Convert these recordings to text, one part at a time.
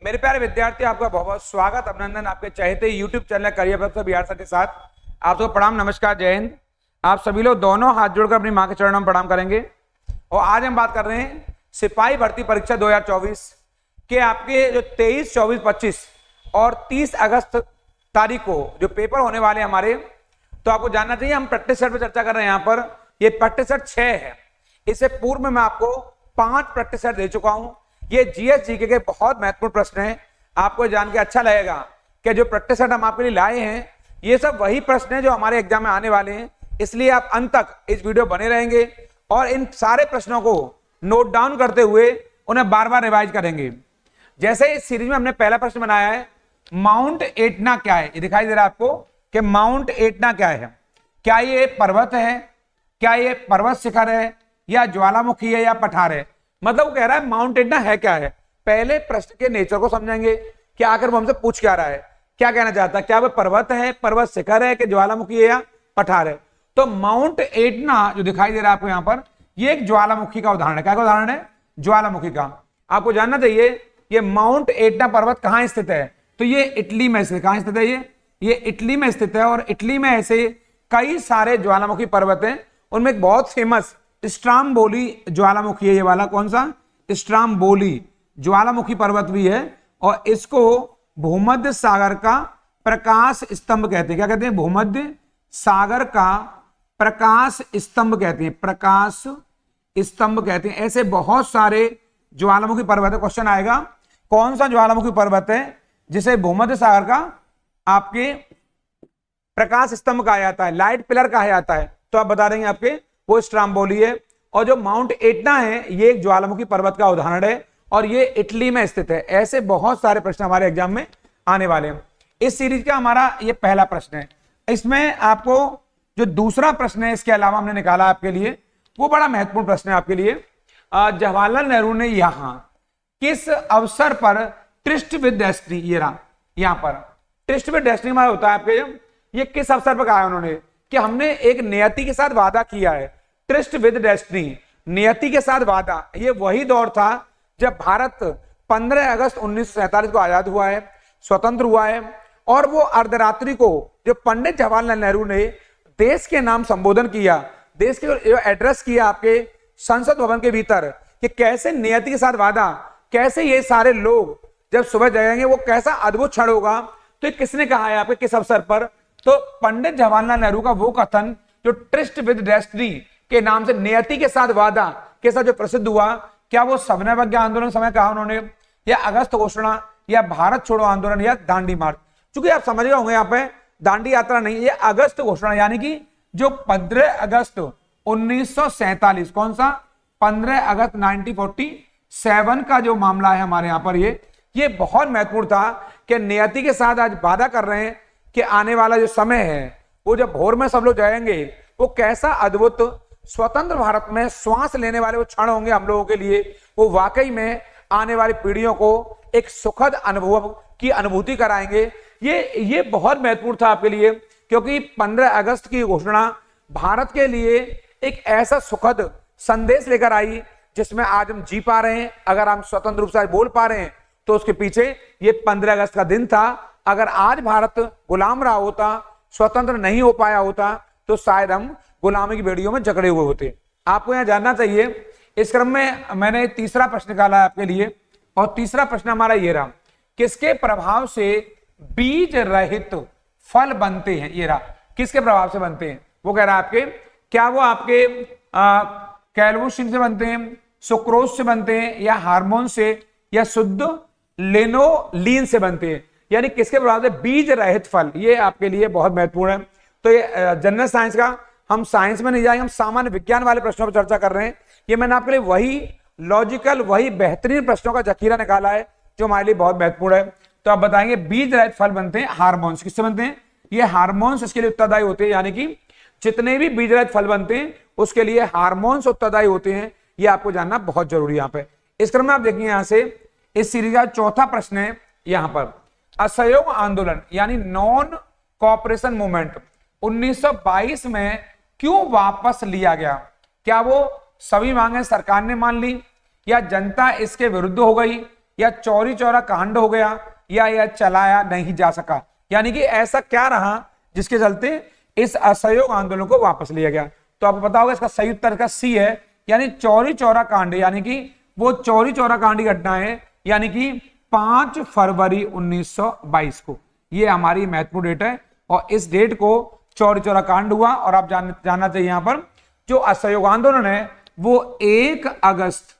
मेरे प्यारे विद्यार्थी, आपका बहुत बहुत स्वागत, अभिनंदन आपके चहेते YouTube चैनल करियर पर बिहार सर के साथ। आप सबको प्रणाम, नमस्कार, जय हिंद। आप सभी लोग दोनों हाथ जोड़कर अपनी मां के चरणों में प्रणाम करेंगे। और आज हम बात कर रहे हैं सिपाही भर्ती परीक्षा 2024 के आपके जो 23, 24, 25 और 30 अगस्त तारीख को जो पेपर होने वाले हमारे, तो आपको जानना चाहिए हम प्रैक्टिस सेट पर चर्चा कर रहे हैं। यहाँ पर ये प्रैक्टिस सेट 6 है। इससे पूर्व में मैं आपको 5 प्रैक्टिस सेट दे चुका हूं। ये जीएस जीके के बहुत महत्वपूर्ण प्रश्न हैं। आपको जान के अच्छा लगेगा कि जो प्रैक्टिस सेट हम आपके लिए लाए हैं ये सब वही प्रश्न हैं जो हमारे एग्जाम में आने वाले हैं। इसलिए आप अंत तक इस वीडियो बने रहेंगे और इन सारे प्रश्नों को नोट डाउन करते हुए उन्हें बार बार रिवाइज करेंगे। जैसे इस सीरीज में हमने पहला प्रश्न बनाया है, माउंट एटना क्या है। ये दिखाई दे रहा है आपको कि माउंट एटना क्या है। क्या ये पर्वत है, क्या ये पर्वत शिखर है, या ज्वालामुखी है, या पठार है। मतलब वो कह रहा है माउंट एटना है क्या है। पहले प्रश्न के नेचर को समझेंगे कि आखिर वो हमसे पूछ क्या रहा है, क्या कहना चाहता है, क्या वो पर्वत है, पर्वत शिखर है, कि ज्वालामुखी है, या पठार है। तो माउंट एटना जो दिखाई दे रहा है आपको यहाँ पर, ये एक ज्वालामुखी का उदाहरण है। क्या का उदाहरण है? ज्वालामुखी का। आपको जानना चाहिए ये माउंट एटना पर्वत कहाँ स्थित है। तो ये इटली में स्थित। कहाँ स्थित है? ये इटली में स्थित है। और इटली में ऐसे कई सारे ज्वालामुखी पर्वत हैं। उनमें एक बहुत फेमस स्ट्राम्बोली ज्वालामुखी है। ये वाला कौन सा? स्ट्राम्बोली ज्वालामुखी पर्वत भी है। और इसको भूमध्य सागर का प्रकाश स्तंभ कहते हैं। क्या कहते हैं? भूमध्य सागर का प्रकाश स्तंभ कहते हैं। प्रकाश स्तंभ कहते हैं। ऐसे बहुत सारे ज्वालामुखी पर्वत है। क्वेश्चन आएगा कौन सा ज्वालामुखी पर्वत है जिसे भूमध्य सागर का आपके प्रकाश स्तंभ कहा जाता है, लाइट पिलर कहा जाता है। तो आप बता देंगे आपके वो स्ट्राम्बोली है। और जो माउंट एटना है ये एक ज्वालामुखी पर्वत का उदाहरण है और ये इटली में स्थित है। ऐसे बहुत सारे प्रश्न हमारे एग्जाम में आने वाले हैं। इस सीरीज का हमारा ये पहला प्रश्न है। इसमें आपको जो दूसरा प्रश्न है इसके अलावा हमने निकाला आपके लिए, वो बड़ा महत्वपूर्ण प्रश्न है आपके लिए। जवाहरलाल नेहरू ने यहां किस अवसर पर ट्रिस्ट विद डेस्टिनी, ये रहा यहां पर ट्रिस्ट विद डेस्टिनी में होता है आपके, ये किस अवसर पर कहा है उन्होंने कि हमने एक नियति के साथ वादा किया है। ट्रिस्ट विद डेस्टिनी, नियति के साथ वादा। ये वही दौर था जब भारत 15 अगस्त 1947 को आजाद हुआ है, स्वतंत्र हुआ है। और वो अर्धरात्रि को जो पंडित जवाहरलाल नेहरू ने देश के नाम संबोधन किया, देश के जो एड्रेस किया आपके संसद भवन के भीतर, कि कैसे नियति के साथ वादा, कैसे ये सारे लोग जब सुबह जाएंगे वो कैसा अद्भुत क्षण होगा। तो किसने कहा है आपके, किस अवसर पर? तो पंडित जवाहरलाल नेहरू का वो कथन जो ट्रिस्ट विद डेस्टिनी के नाम से, नियति के साथ वादा के साथ जो प्रसिद्ध हुआ, क्या वो सविनय अवज्ञा आंदोलन समय कहा उन्होंने, या अगस्त घोषणा, या भारत छोड़ो आंदोलन, या दांडी मार्च। चूंकि आप समझ गए होंगे यहाँ पे दांडी यात्रा नहीं, ये अगस्त घोषणा, यानी कि जो 15 अगस्त 1947, कौन सा? 15 अगस्त 1947 का जो मामला है हमारे यहाँ पर, ये बहुत महत्वपूर्ण था कि नियति के साथ आज वादा कर रहे हैं कि आने वाला जो समय है वो जब भोर में सब लोग जाएंगे वो कैसा अद्भुत स्वतंत्र भारत में श्वास लेने वाले वो क्षण होंगे हम लोगों के लिए। वो वाकई में आने वाली पीढ़ियों को एक सुखद अनुभव की अनुभूति कराएंगे। ये बहुत महत्वपूर्ण था आपके लिए, क्योंकि 15 अगस्त की घोषणा भारत के लिए एक ऐसा सुखद संदेश लेकर आई जिसमें आज हम जी पा रहे हैं। अगर हम स्वतंत्र रूप से आज बोल पा रहे हैं तो उसके पीछे ये 15 अगस्त का दिन था। अगर आज भारत गुलाम रहा होता, स्वतंत्र नहीं हो पाया होता, तो शायद हम गुलामी की बेड़ियों में जकड़े हुए होते। आपको यहां जानना चाहिए। इस क्रम में मैंने तीसरा प्रश्न निकाला है आपके लिए, और तीसरा प्रश्न हमारा ये रहा, किसके प्रभाव से बीज रहित फल बनते हैं। ये रहा, किसके प्रभाव से बनते हैं। वो कह रहा है आपके, क्या वो आपके कैल्वोसिन से बनते हैं, सुक्रोज से बनते हैं, या हार्मोन से, या शुद्ध लेनोलीन से बनते हैं। यानी किसके प्रभाव से बीज रहित फल। ये आपके लिए बहुत महत्वपूर्ण है। तो ये जनरल साइंस का, हम साइंस में नहीं जाएंगे, हम सामान्य विज्ञान वाले प्रश्नों पर चर्चा कर रहे हैं। ये मैंने आपके लिए वही लॉजिकल, वही बेहतरीन प्रश्नों का जखीरा निकाला है जो हमारे लिए बहुत महत्वपूर्ण है। तो आप बताएंगे बीज रहित फल बनते हैं हार्मोन्स। किससे बनते हैं? ये हार्मोन्स इसके लिए उत्तरदायी होते हैं। यानी कि जितने भी बीज रहित फल बनते हैं उसके लिए हार्मोन्स उत्तरदायी होते हैं। ये आपको जानना बहुत जरूरी है यहाँ पे। इस क्रम में आप देखिए यहाँ से इस सीरीज का चौथा प्रश्न है यहाँ पर, असहयोग आंदोलन यानी नॉन कोऑपरेशन मूवमेंट 1922 में क्यों वापस लिया गया। क्या वो सभी मांगे सरकार ने मान ली, या जनता इसके विरुद्ध हो गई, या चौरी चौरा कांड हो गया, या यह चलाया नहीं जा सका। यानी कि ऐसा क्या रहा जिसके चलते इस असहयोग आंदोलन को वापस लिया गया। तो आपको पता होगा इसका सही उत्तर का सी है, यानी चौरी चौरा कांड, यानी कि वो चौरी चौरा कांड की घटना है, यानी कि 5 फरवरी 1922 को। ये हमारी महत्वपूर्ण डेट है और इस डेट को चौरी चौरा कांड हुआ। और आप जानना चाहिए यहां पर जो असहयोग आंदोलन है वो 1 अगस्त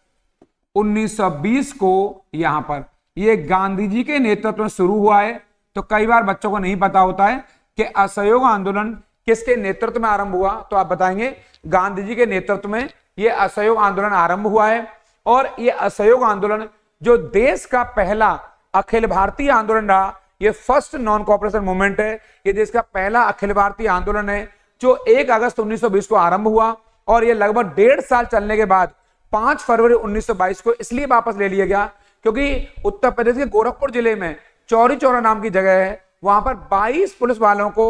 1920 को यहां पर ये गांधी जी के नेतृत्व में शुरू हुआ है। तो कई बार बच्चों को नहीं पता होता है कि असहयोग आंदोलन किसके नेतृत्व में आरंभ हुआ, तो आप बताएंगे गांधी जी के नेतृत्व में ये असहयोग आंदोलन आरंभ हुआ है। और ये असहयोग आंदोलन जो देश का पहला अखिल भारतीय आंदोलन रहा, ये फर्स्ट नॉन कॉपरेशन मूवमेंट है, ये देश का पहला अखिल भारतीय आंदोलन है जो 1 अगस्त 1920 को आरंभ हुआ और ये लगभग 1.5 साल चलने के बाद 5 फरवरी 1922 को इसलिए वापस ले लिया गया क्योंकि उत्तर प्रदेश के गोरखपुर जिले में चौरी चौरा नाम की जगह है, वहां पर 22 पुलिस वालों को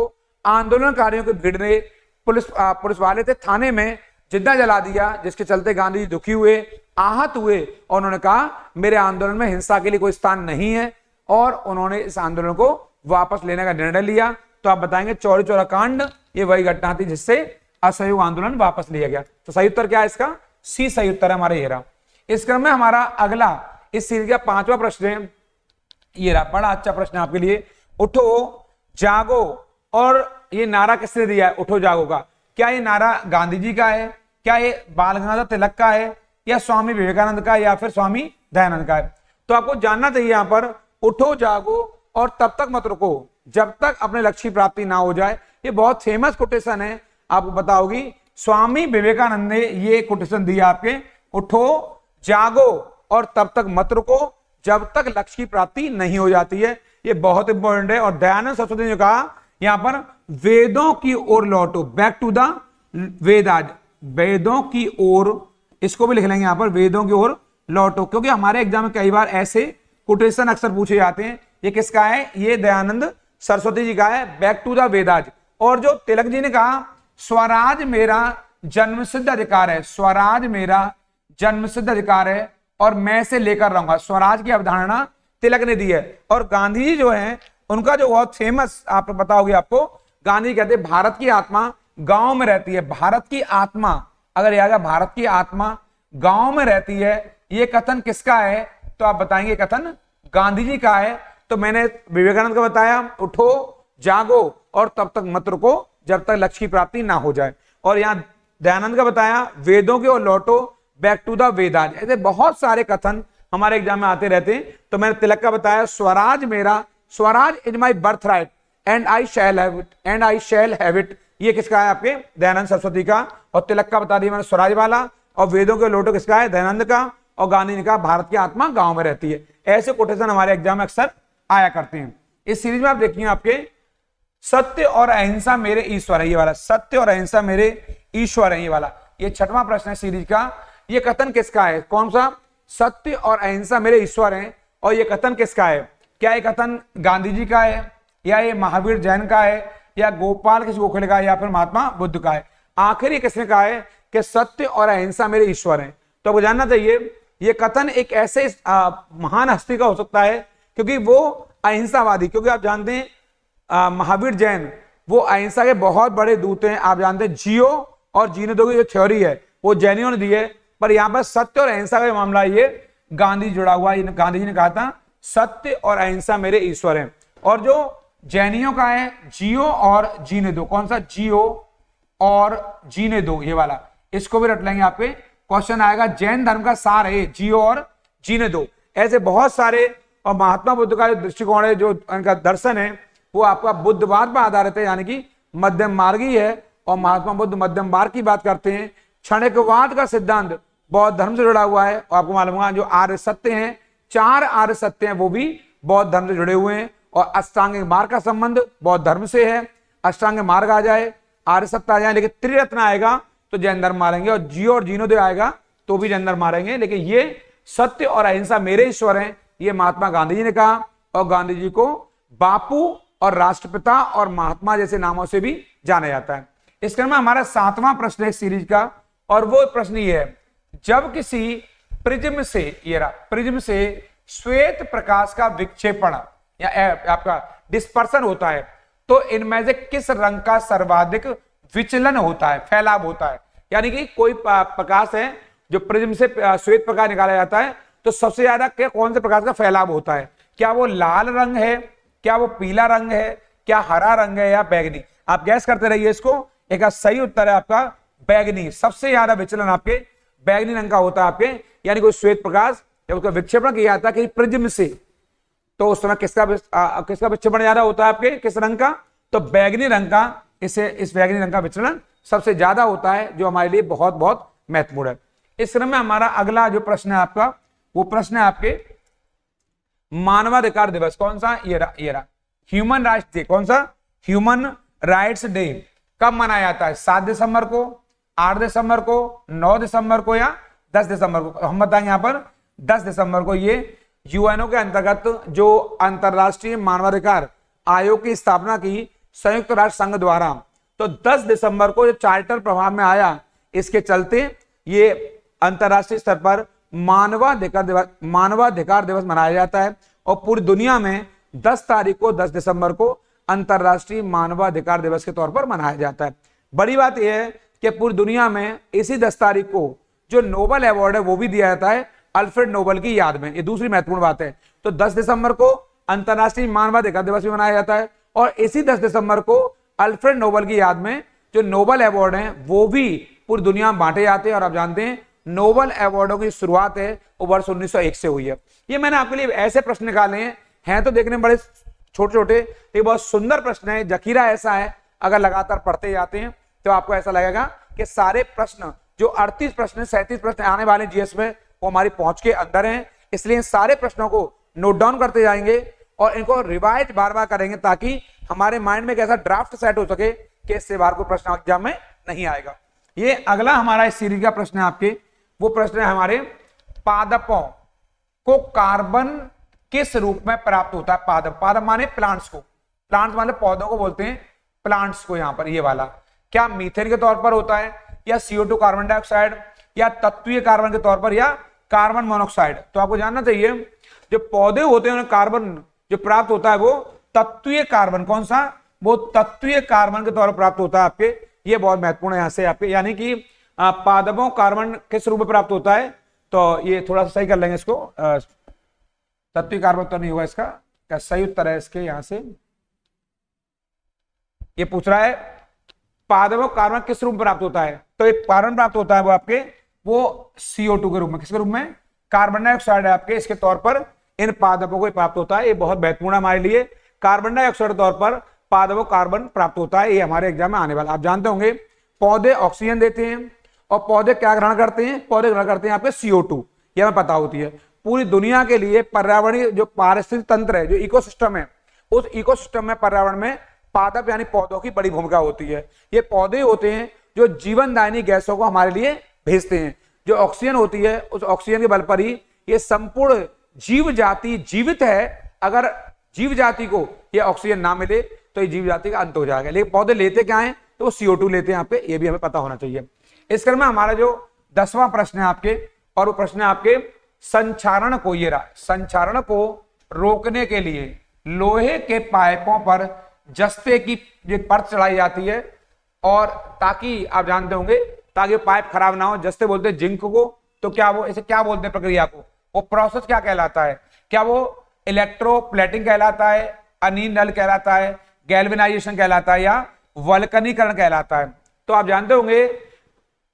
आंदोलनकारियों के भीड़ ने पुलिस वाले थे थाने में जिंदा जला दिया, जिसके चलते गांधी जी दुखी हुए, आहत हुए और उन्होंने कहा मेरे आंदोलन में हिंसा के लिए कोई स्थान नहीं है और उन्होंने इस आंदोलन को वापस लेने का निर्णय लिया। तो आप बताएंगे चौरी चौरा कांड ये वही घटना थी जिससे असहयोग आंदोलन वापस लिया गया। तो सही उत्तर क्या है इसका? सी सही उत्तर है हमारा ये रहा। इस क्रम में हमारा अगला इस सीरीज का 5वां प्रश्न है, ये रहा, बड़ा अच्छा प्रश्न है आपके लिए। उठो जागो, और ये नारा किसने दिया है उठो जागो का? क्या ये नारा गांधी जी का है, क्या ये बाल गंगाधर तिलक का है, या स्वामी विवेकानंद का, या फिर स्वामी दयानंद का है? तो आपको जानना चाहिए यहां पर उठो जागो और तब तक मत रुको जब तक अपने लक्ष्य की प्राप्ति ना हो जाए, ये बहुत फेमस कोटेशन है, आपको पता होगी। स्वामी विवेकानंद ने ये कोटेशन दिया आपके, उठो जागो और तब तक मत रुको जब तक लक्ष्य की प्राप्ति नहीं हो जाती है। ये बहुत इंपॉर्टेंट है। और दयानंद सरस्वती ने कहा यहां पर वेदों की ओर लौटो, बैक टू द वेदाज, वेदों की ओर, इसको भी लिख लेंगे यहां पर, वेदों की ओर लौटो, क्योंकि हमारे एग्जाम में कई बार ऐसे कोटेशन अक्सर पूछे जाते हैं। ये किसका है? ये दयानंद सरस्वती जी का है, बैक टू द वेदाज। और जो तिलक जी ने कहा स्वराज मेरा जन्मसिद्ध अधिकार है, स्वराज मेरा जन्मसिद्ध अधिकार है और मैं इसे लेकर रहूंगा, स्वराज की अवधारणा तिलक ने दी है। और गांधी जी जो है उनका जो बहुत फेमस आप पता होगी आपको, गांधी कहते हैं भारत की आत्मा गांव में रहती है, भारत की आत्मा, अगर यह आएगा भारत की आत्मा गांव में रहती है, ये कथन किसका है? तो आप बताएंगे कथन गांधी जी का है। तो मैंने विवेकानंद का बताया उठो जागो और तब तक मत रुको जब तक लक्ष्य की प्राप्ति ना हो जाए, और यहाँ दयानंद का बताया वेदों की ओर लौटो, बैक टू द वेदाज। ऐसे बहुत सारे कथन हमारे एग्जाम में आते रहते हैं। तो मैंने तिलक का बताया स्वराज मेरा, Swaraj is my birth right and I shall have it, and I shall have it, ये किसका है? आपके दयानंद सरस्वती का। और तिलक का बता दिया मैंने स्वराज वाला, और वेदों के लोटो किसका है? दयानंद का। और गांधी ने कहा भारत की आत्मा गांव में रहती है। ऐसे कोटेशन हमारे एग्जाम में अक्सर आया करते हैं। इस सीरीज में आप देखिए आपके सत्य और अहिंसा मेरे ईश्वर है, ये वाला, सत्य और अहिंसा मेरे ईश्वर है, ये वाला, ये 6वां प्रश्न है सीरीज का। ये कथन किसका है? कौन सा? सत्य और अहिंसा मेरे ईश्वर हैं। और ये कथन किसका है? क्या ये कथन गांधी जी का है, या ये महावीर जैन का है, या गोपाल कृष्ण गोखले का है, या फिर महात्मा बुद्ध का है? आखिर ये किसने कहा है कि सत्य और अहिंसा मेरे ईश्वर हैं? तो आपको जानना चाहिए ये कथन एक ऐसे महान हस्ती का हो सकता है क्योंकि वो अहिंसावादी, क्योंकि आप जानते हैं महावीर जैन वो अहिंसा के बहुत बड़े दूत हैं। आप जानते हैं जियो और जीने दो की जो थ्योरी है वो जैनियों ने दी है, पर यहाँ पर सत्य और अहिंसा का मामला ये गांधी जुड़ा हुआ है। गांधी जी ने कहा था सत्य और अहिंसा मेरे ईश्वर हैं। और जो जैनियों का है जियो और जीने दो, कौन सा? जियो और जीने दो, ये वाला, इसको भी रट लेंगे। आपके क्वेश्चन आएगा जैन धर्म का सार है जियो और जीने दो। ऐसे बहुत सारे, और महात्मा बुद्ध का जो दृष्टिकोण है, जो उनका दर्शन है, वो आपका बुद्धवाद पर आधारित है, यानी कि मध्यम मार्गी है। और महात्मा बुद्ध मध्यम मार्ग की बात करते हैं। क्षणिकवाद का सिद्धांत बौद्ध धर्म से जुड़ा हुआ है। और आपको मालूम होगा जो आर्य सत्य हैं, 4 आर्य सत्य हैं, वो भी बौद्ध धर्म से जुड़े हुए हैं। और अष्टांगिक मार्ग का संबंध बौद्ध धर्म से है। अष्टांगिक मार्ग आ जाए, आर्य सत्य आ जाए, लेकिन त्रिरत्न आएगा तो जैन धर्म मारेंगे, और जियो और जीनोदय आएगा तो भी जैन धर्म मारेंगे। लेकिन ये सत्य और अहिंसा मेरे ईश्वर हैं, ये महात्मा गांधी जी ने कहा। और गांधी जी को बापू और राष्ट्रपिता और महात्मा जैसे नामों से भी जाना जाता है। इस क्रम में हमारा 7वां प्रश्न है सीरीज का, और वो प्रश्न ये है, जब किसी प्रिज्म से, ये रहा, प्रिज्म से श्वेत प्रकाश का विक्षेपण या आपका डिस्पर्सन होता है, तो इनमें से किस रंग का सर्वाधिक विचलन होता है, फैलाव होता है। यानी कि कोई प्रकाश है जो प्रिज्म से श्वेत प्रकाश निकाला जाता है, तो सबसे ज्यादा कौन से प्रकाश का फैलाव होता है? क्या वो लाल रंग है, क्या वो पीला रंग है, क्या हरा रंग है, या बैगनी? आप गैस करते रहिए इसको। एक सही उत्तर है आपका बैगनी। सबसे ज्यादा विचलन आपके बैगनी रंग का होता है आपके, यानी कोई श्वेत प्रकाश जब उसका विक्षेपण किया जाता है कि प्रिज्म से, तो उस समय किसका विक्षेपण ज्यादा होता है आपके, किस रंग का? तो बैगनी रंग का। इस बैगनी रंग का विचलन सबसे ज्यादा होता है, जो हमारे लिए बहुत बहुत महत्वपूर्ण है। इस क्रम में हमारा अगला जो प्रश्न है आपका, वो प्रश्न है आपके मानवाधिकार दिवस कौन सा? ये रहा ह्यूमन राइट्स डे। कौन सा? ह्यूमन राइट्स डे कब मनाया जाता है? 7 दिसंबर को, 8 दिसंबर को, 9 दिसंबर को, या 10 दिसंबर को? हम बताएंगे यहाँ पर 10 दिसंबर को। ये यूएनओ के अंतर्गत जो अंतरराष्ट्रीय मानवाधिकार आयोग की स्थापना की संयुक्त राष्ट्र संघ द्वारा, तो 10 दिसंबर को जो चार्टर प्रभाव में आया, इसके चलते ये अंतरराष्ट्रीय स्तर पर मानवाधिकार दिवस मनाया जाता है। और पूरी दुनिया में 10 तारीख को, 10 दिसंबर को अंतरराष्ट्रीय मानवाधिकार दिवस के तौर पर मनाया जाता है। बड़ी बात यह है कि पूरी दुनिया में इसी 10 तारीख को जो नोबेल अवार्ड है वो भी दिया जाता है अल्फ्रेड नोबेल की याद में। ये दूसरी महत्वपूर्ण बात है। तो 10 दिसंबर को अंतरराष्ट्रीय मानवाधिकार दिवस भी मनाया जाता है, और इसी 10 दिसंबर को अल्फ्रेड नोबेल की याद में जो नोबेल अवार्ड है वो भी पूरी दुनिया में बांटे जाते हैं। और आप जानते हैं नोबेल अवार्डों की शुरुआत है वो वर्ष 1901 से हुई है। ये मैंने आपके लिए ऐसे प्रश्न निकाले हैं तो देखने में बड़े छोटे छोटे, ये बहुत सुंदर प्रश्न है। जखीरा ऐसा है, अगर लगातार पढ़ते जाते हैं तो आपको ऐसा लगेगा कि सारे प्रश्न जो 38 प्रश्न 37 प्रश्न आने वाले जीएस में, वो हमारी पहुंच के अंदर हैं। इसलिए सारे प्रश्नों को नोट डाउन करते जाएंगे और इनको रिवाइज बार बार करेंगे, ताकि हमारे माइंड में एक ऐसा ड्राफ्ट सेट हो सके कि इससे बाहर कोई प्रश्न एग्जाम में नहीं आएगा। ये अगला हमारा इस सीरीज का प्रश्न है आपके, वो प्रश्न है हमारे पादपों को कार्बन किस रूप में प्राप्त होता है? पादप माने प्लांट्स को, प्लांट्स माने पौधों को बोलते हैं, प्लांट्स को यहाँ पर ये वाला। क्या मीथेन के तौर पर होता है, या CO2 कार्बन डाइऑक्साइड, या तत्वीय कार्बन के तौर पर, या कार्बन मोनोऑक्साइड? तो आपको जानना चाहिए जो पौधे होते हैं उन्हें कार्बन जो प्राप्त होता है वो तत्वीय कार्बन। कौन सा? वो तत्वीय कार्बन के तौर पर प्राप्त होता है आपके। ये बहुत महत्वपूर्ण है यहाँ से आपके, यानी कि पादपों कार्बन किस रूप में प्राप्त होता है? तो ये थोड़ा सा सही कर लेंगे इसको। तत्वीय कार्बन तो नहीं होगा इसका, क्या सही उत्तर है इसके? यहां से ये पूछ रहा है पादपों कार्बन किस रूप में प्राप्त होता है? तो एक कार्बन प्राप्त होता है वो आपके वो CO2 के रूप में। किसके रूप में? कार्बन डाइऑक्साइड है आपके, इसके तौर पर इन पादपों को प्राप्त होता है। ये बहुत महत्वपूर्ण हमारे लिए। कार्बन डाइऑक्साइड के तौर पर पादपों कार्बन प्राप्त होता है। ये हमारे एग्जाम में आने वाला। आप जानते होंगे पौधे ऑक्सीजन देते हैं, और पौधे क्या ग्रहण करते हैं? पौधे ग्रहण करते हैं आपके CO2। ये हमें पता होती है। पूरी दुनिया के लिए पर्यावरणीय जो पारिस्थितिक तंत्र है, जो इकोसिस्टम है, उस इकोसिस्टम में पर्यावरण में पादप यानी पौधों की बड़ी भूमिका होती है। ये पौधे होते हैं जो जीवनदायिनी गैसों को हमारे लिए भेजते हैं। जो ऑक्सीजन होती है, उस ऑक्सीजन के बल पर ही ये संपूर्ण जीव जाति जीवित है। अगर जीव जाति को ये ऑक्सीजन ना मिले तो ये जीव जाति का अंत हो जाएगा। लेकिन पौधे लेते क्या है? तो वो CO2 लेते हैं यहाँ पे, ये भी हमें पता होना चाहिए। इस क्रम में हमारा जो 10वां प्रश्न है आपके, और वो प्रश्न है आपके संचारण को। ये रहा, संचारण को रोकने के लिए लोहे के पाइपों पर जस्ते की परत चढ़ाई जाती है, और ताकि आप जानते होंगे ताकि पाइप खराब ना हो। जस्ते बोलते हैं जिंक को। तो क्या वो इसे क्या बोलते हैं प्रक्रिया को? वो प्रोसेस क्या कहलाता है? क्या वो इलेक्ट्रोप्लेटिंग कहलाता है, अनिल कहलाता है, गैल्वेनाइजेशन कहलाता है, या वल्कनीकरण कहलाता है? तो आप जानते होंगे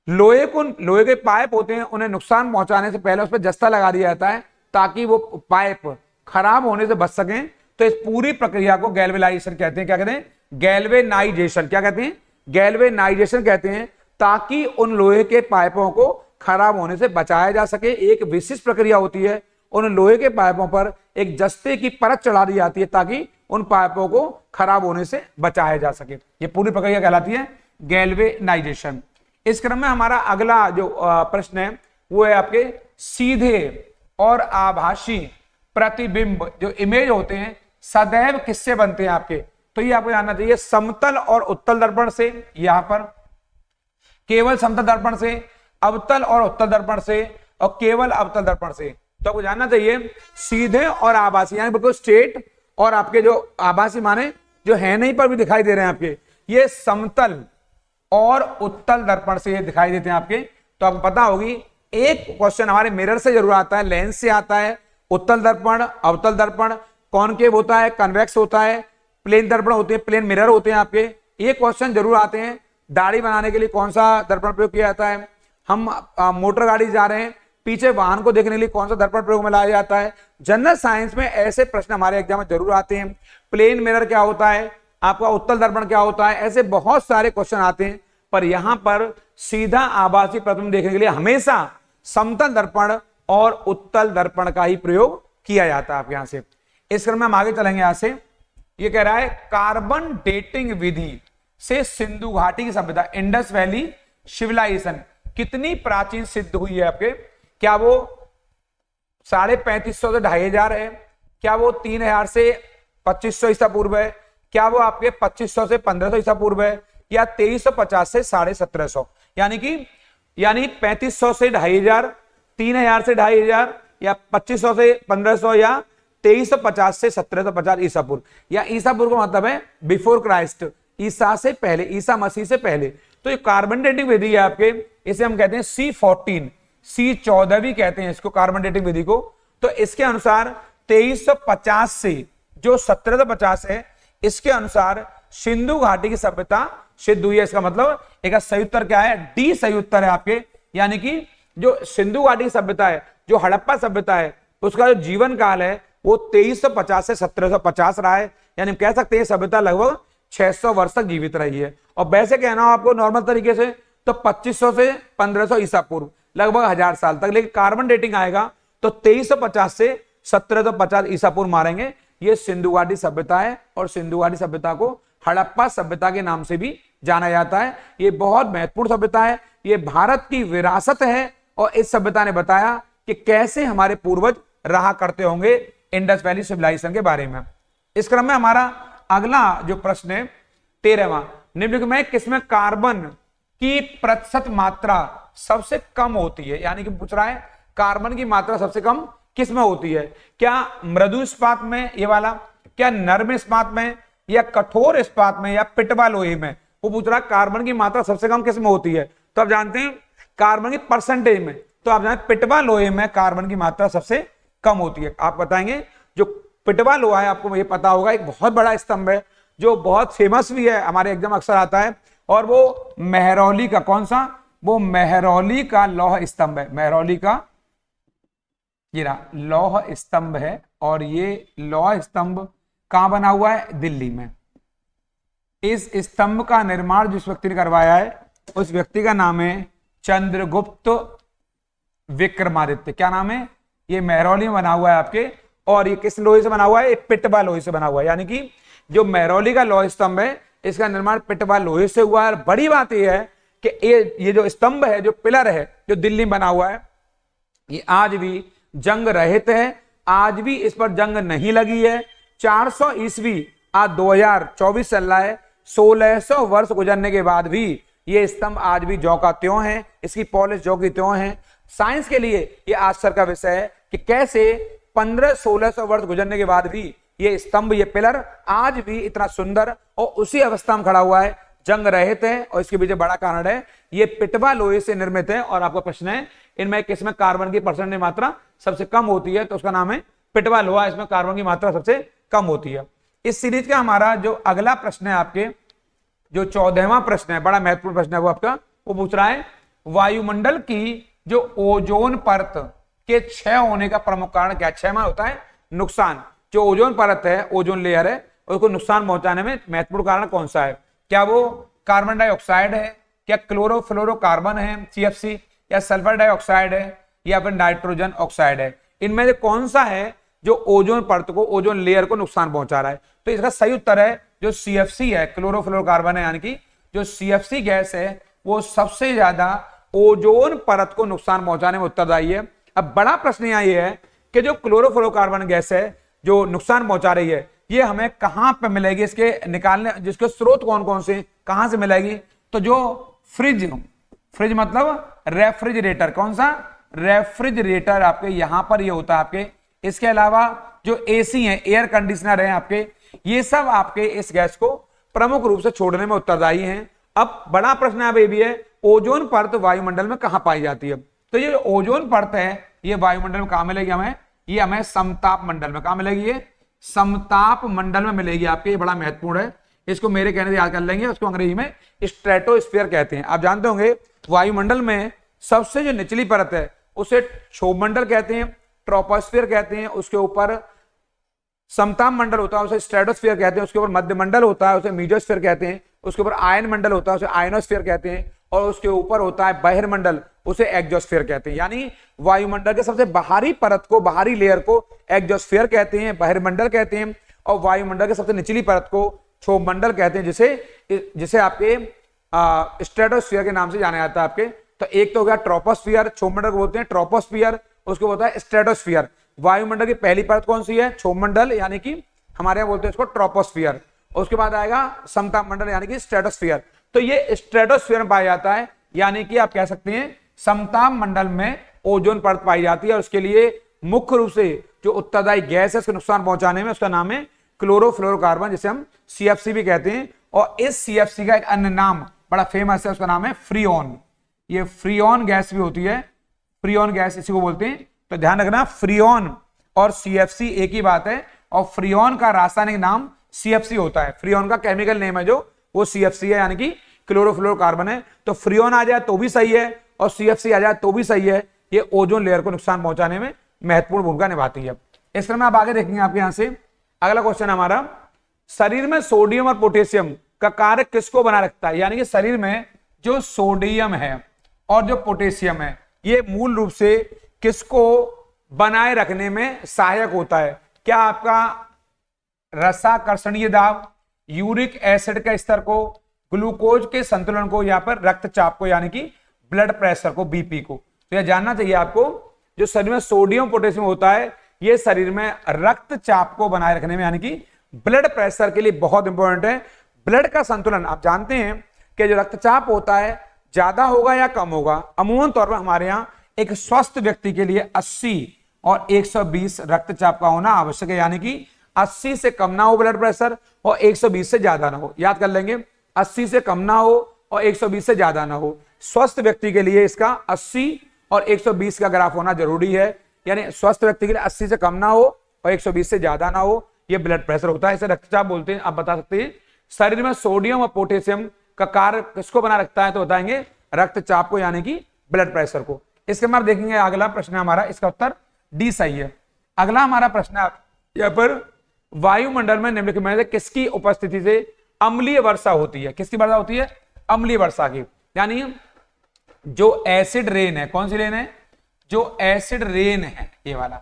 लोहे के पाइप होते हैं, उन्हें नुकसान पहुंचाने से पहले उस पर जस्ता लगा दिया जाता है, ताकि वो पाइप खराब होने से बच सकें। तो इस पूरी प्रक्रिया को गैल्वेनाइजेशन कहते हैं। क्या कहते हैं? गैल्वेनाइजेशन। क्या कहते हैं? गैल्वेनाइजेशन कहते हैं, ताकि उन लोहे के पाइपों को खराब होने से बचाया जा सके। एक विशिष्ट प्रक्रिया होती है, उन लोहे के पाइपों पर एक जस्ते की परत चढ़ा दी जाती है, ताकि उन पाइपों को खराब होने से बचाया जा सके। ये पूरी प्रक्रिया कहलाती है गैल्वेनाइजेशन। इस क्रम में हमारा अगला जो प्रश्न है वो है आपके सीधे और आभासी प्रतिबिंब जो इमेज होते हैं सदैव किससे बनते हैं आपके? तो ये आपको जानना चाहिए समतल और उत्तल दर्पण से, यहां पर केवल समतल दर्पण से, अवतल और उत्तल दर्पण से, और केवल अवतल दर्पण से। तो आपको जानना चाहिए सीधे और आभासी, यानी बिल्कुल स्ट्रेट, और आपके जो आभासी माने जो है नहीं पर भी दिखाई दे रहे हैं आपके, ये समतल और उत्तल दर्पण से ये दिखाई देते हैं आपके। तो आपको पता होगी एक क्वेश्चन हमारे मिरर से जरूर आता है, लेंस से आता है, उत्तल दर्पण, अवतल दर्पण, कॉनकेव होता है, कन्वेक्स होता है, प्लेन दर्पण होते हैं, प्लेन मिरर होते हैं आपके। ये क्वेश्चन जरूर आते हैं। दाढ़ी बनाने के लिए कौन सा दर्पण प्रयोग किया जाता है, हम मोटर गाड़ी जा रहे हैं, पीछे वाहन को देखने के लिए कौन सा दर्पण प्रयोग में लाया जाता है। जनरल साइंस में ऐसे प्रश्न हमारे एग्जाम में जरूर आते हैं। प्लेन मिरर क्या होता है, आपका उत्तल दर्पण क्या होता है, ऐसे बहुत सारे क्वेश्चन आते हैं। पर यहां पर सीधा आभासी प्रतिबिंब देखने के लिए हमेशा समतल दर्पण और उत्तल दर्पण का ही प्रयोग किया जाता है आपके यहां से। इस क्रम में हम आगे चलेंगे। यहां से ये कह रहा है कार्बन डेटिंग विधि से सिंधु घाटी की सभ्यता, इंडस वैली सिविलाइजेशन कितनी प्राचीन सिद्ध हुई है आपके। क्या वो 3550 से 2500 है, क्या वो 3000 से 2500 ईसा पूर्व है, क्या वो आपके 2500 से 1500 ईसा पूर्व है, या 2350 से 1750, यानी 3500 से 2500, 3000 से 2500, या 2500 से 1500, या 2350 से 1750 ईसा पूर्व। या ईसा पूर्व का मतलब है बिफोर क्राइस्ट, ईसा से पहले, ईसा मसीह से पहले। तो ये कार्बन डेटिंग विधि है आपके, इसे हम कहते हैं C14, C14 भी कहते हैं इसको, कार्बन डेटिंग विधि को। तो इसके अनुसार 2350 से जो 1750 है, इसके अनुसार सिंधु घाटी की सभ्यता सिद्ध हुई है। इसका मतलब एक सही उत्तर क्या है, डी सही उत्तर है आपके। यानी कि जो सिंधु घाटी की सभ्यता है, जो हड़प्पा सभ्यता है, उसका जो जीवन काल है वो 2350 से 1750 रहा है। यानी कह सकते हैं सभ्यता लगभग 600 वर्ष तक जीवित रही है। और वैसे कहना हो आपको नॉर्मल तरीके से तो 2500 से 1500 ईसा पूर्व, लगभग 1000 साल तक। लेकिन कार्बन डेटिंग आएगा तो 2350 से 1750 ईसा पूर्व मारेंगे। ये सिंधु घाटी सभ्यता है, और सिंधु घाटी सभ्यता को हड़प्पा सभ्यता के नाम से भी जाना जाता है। ये बहुत महत्वपूर्ण सभ्यता है, ये भारत की विरासत है। और इस सभ्यता ने बताया कि कैसे हमारे पूर्वज रहा करते होंगे इंडस वैली सिविलाइजेशन के बारे में। इस क्रम में हमारा अगला जो प्रश्न है 13वां, निम्नलिखित में किसमें कार्बन की प्रतिशत मात्रा सबसे कम होती है। यानी कि पूछ रहा है कार्बन की मात्रा सबसे कम किसमें होती है। क्या मृदु इस्पात में, ये वाला, क्या नर्म इस्पात में, या कठोर इस्पात में, या पिटवा लोहे में। वो पूछ रहा है कार्बन की मात्रा सबसे कम किसमें होती है। तो आप जानते हैं कार्बन की परसेंटेज में, तो आप जानते पिटवा लोहे में कार्बन की मात्रा सबसे कम होती है। आप बताएंगे जो पिटवा लोहा है, आपको ये पता होगा, एक बहुत बड़ा स्तंभ है जो बहुत फेमस भी है, हमारे एग्जाम अक्सर आता है। और वो मेहरौली का, कौन सा, वो मेहरौली का लौह स्तंभ है। मेहरौली का ये लौह स्तंभ है। और ये लौह स्तंभ कहां बना हुआ है, दिल्ली में। इस स्तंभ का निर्माण जिस व्यक्ति ने करवाया है उस व्यक्ति का नाम है चंद्रगुप्त विक्रमादित्य। क्या नाम है, ये मेहरौली में बना हुआ है आपके। और ये किस लोहे से बना हुआ है, ये पिटवा लोहे से बना हुआ है। यानी कि जो मेहरौली का लौह स्तंभ है इसका निर्माण पिटवा लोहे से हुआ है। बड़ी बात यह है कि ये जो स्तंभ है, जो पिलर है, जो दिल्ली में बना हुआ है, ये आज भी जंग रहित है, आज भी इस पर जंग नहीं लगी है। 400 ईस्वी आज 2024 चल रहा है, 1600 वर्ष गुजरने के बाद भी ये स्तंभ आज भी ज्यों का त्यों है, इसकी पॉलिश ज्यों की त्यों है। साइंस के लिए ये आश्चर्य का विषय है कि कैसे 1500-1600 वर्ष गुजरने के बाद भी ये स्तंभ, ये पिलर आज भी इतना सुंदर और उसी अवस्था में खड़ा हुआ है, जंग रहित है। और इसके पीछे बड़ा कारण है ये पिटवा लोहे से निर्मित है। और आपका प्रश्न है इनमें किसमें कार्बन की परसेंटेज मात्रा सबसे कम होती है, तो उसका नाम है पिटवा लोहा, इसमें कार्बन की मात्रा सबसे कम होती है। इस सीरीज का हमारा जो अगला प्रश्न है, आपके जो 14वां प्रश्न है, बड़ा महत्वपूर्ण प्रश्न है वो आपका, वो पूछ रहा है वायुमंडल की जो ओजोन परत के क्षय होने का प्रमुख कारण क्या। क्षय मान होता है नुकसान। जो ओजोन परत है, ओजोन लेयर है, उसको नुकसान पहुंचाने में महत्वपूर्ण कारण कौन सा है। क्या वो कार्बन डाइऑक्साइड है, क्या क्लोरोफ्लोरोकार्बन है CFC, या सल्फर डाइऑक्साइड है, या फिर नाइट्रोजन ऑक्साइड है। इनमें से कौन सा है जो ओजोन परत को, ओजोन लेयर को नुकसान पहुंचा रहा है। तो इसका सही उत्तर है जो CFC है, क्लोरोफ्लोरोकार्बन है। यानी कि जो CFC गैस है वो सबसे ज्यादा ओजोन परत को नुकसान पहुंचाने में उत्तरदायी है। अब बड़ा प्रश्न यहाँ ये है कि जो क्लोरोफ्लोरोकार्बन गैस है जो नुकसान पहुंचा रही है, ये हमें कहां पे मिलेगी, इसके निकालने, जिसके स्रोत कौन कौन से, कहां से मिलेगी। तो जो फ्रिज मतलब रेफ्रिजरेटर, कौन सा, रेफ्रिजरेटर आपके यहां पर ये होता है आपके। इसके अलावा जो एसी है, एयर कंडीशनर है आपके, ये सब आपके इस गैस को प्रमुख रूप से छोड़ने में उत्तरदायी हैं। अब बड़ा प्रश्न अब ये भी है, ओजोन परत वायुमंडल में कहां पाई जाती है? तो ये ओजोन परत है ये वायुमंडल में कहां मिलेगी हमें? ये हमें समताप मंडल में। कहां मिलेगी? ये समताप मंडल में मिलेगी आपके। ये बड़ा महत्वपूर्ण है, इसको मेरे कहने से याद कर लेंगे। उसको अंग्रेजी में स्ट्रेटोस्फीयर कहते हैं। आप जानते होंगे वायुमंडल में सबसे जो निचली परत है उसे क्षोभमंडल कहते हैं, ट्रोपोस्फीयर कहते हैं। उसके ऊपर समताप मंडल होता है उसे स्ट्रेटोस्फीयर कहते हैं। उसके ऊपर मध्य मंडल होता है उसे मीजोस्फीयर कहते हैं। उसके ऊपर आयन मंडल होता है उसे आयनोस्फीयर कहते हैं। और उसके ऊपर होता है बहिर्मंडल, उसे एक्सोस्फीयर कहते हैं। यानी वायुमंडल के सबसे बाहरी परत को, बाहरी लेयर को एक्सोस्फीयर कहते हैं, बहिर्मंडल कहते हैं। और वायुमंडल के सबसे निचली परत को क्षोभमंडल कहते हैं, जिसे आपके स्ट्रेटोस्फीयर के नाम से जाना जाता है आपके। तो एक तो हो गया ट्रोपोस्फीयर, क्षोभमंडल को बोलते हैं ट्रोपोस्फीयर, उसको बोलता है स्ट्रेटोस्फीयर। वायुमंडल की पहली परत कौन सी है? क्षोभमंडल, यानी कि हमारे यहाँ बोलते हैं इसको ट्रोपोस्फीयर। उसके बाद आएगा समताप मंडल यानी कि स्ट्रेटोस्फीयर। तो ये स्ट्रेटोस्फीयर में पाया जाता है, यानी कि आप कह सकते हैं समताप मंडल में ओजोन परत पाई जाती है। और उसके लिए मुख्य रूप से जो उत्तरदायी गैस है उसको नुकसान पहुंचाने में, उसका नाम है क्लोरोफ्लोरोकार्बन, जिसे हम CFC भी कहते हैं। और इस CFC का एक अन्य नाम बड़ा फेमस है, उसका नाम है फ्रीऑन। ये फ्रीऑन गैस भी होती है, फ्रीऑन गैस इसी को बोलते हैं। तो ध्यान रखना, फ्रीऑन और CFC एक ही बात है। और फ्रीऑन का रासायनिक नाम CFC होता है। फ्रीऑन का केमिकल नेम है जो वो CFC है, यानी कि क्लोरोफ्लोरोकार्बन है। तो फ्रीऑन आ जाए तो भी सही है और CFC आ जाए तो भी सही है। ये ओजोन लेयर को नुकसान पहुंचाने में महत्वपूर्ण भूमिका निभाती है। इस क्रम में आप आगे देखेंगे आपके यहां से अगला क्वेश्चन हमारा, शरीर में सोडियम और पोटेशियम का कार्य किसको बनाए रखता है? यानी कि शरीर में जो सोडियम है और जो पोटेशियम है ये मूल रूप से किसको बनाए रखने में सहायक होता है? क्या आपका रसाकर्षणीय दाब, यूरिक एसिड के स्तर को, ग्लूकोज के संतुलन को, या पर रक्तचाप को यानी कि ब्लड प्रेशर को, BP को? तो यह जानना चाहिए आपको, जो शरीर में सोडियम पोटेशियम होता है ये शरीर में रक्तचाप को बनाए रखने में यानी कि ब्लड प्रेशर के लिए बहुत इंपॉर्टेंट है। ब्लड का संतुलन आप जानते हैं कि जो रक्तचाप होता है ज्यादा होगा या कम होगा? अमूमन तौर पर हमारे यहाँ एक स्वस्थ व्यक्ति के लिए 80 और 120 रक्तचाप का होना आवश्यक है। यानी कि 80 से कम ना हो ब्लड प्रेशर और 120 से ज्यादा ना हो। याद कर लेंगे, 80 से कम ना हो और 120 से ज्यादा ना हो। स्वस्थ व्यक्ति के लिए इसका 80 और 120 का ग्राफ होना जरूरी है। यानी स्वस्थ व्यक्ति के लिए 80 से कम ना हो और 120 से ज्यादा ना हो, यह ब्लड प्रेशर होता है। इसे रक्तचाप बोलते हैं। आप बता सकते हैं शरीर में सोडियम और पोटेशियम का कार्य किसको बना रखता है? तो बताएंगे रक्तचाप को, यानी कि ब्लड प्रेशर को। इसके बाद देखेंगे अगला प्रश्न हमारा, इसका उत्तर D सही है। अगला हमारा प्रश्न है यहाँ पर, वायुमंडल में निम्नलिखित में से किसकी उपस्थिति से अम्लीय वर्षा होती है? किसकी वर्षा होती है? अम्लीय वर्षा की। यानी जो एसिड रेन है, कौन सी रेन है? जो एसिड रेन है, ये वाला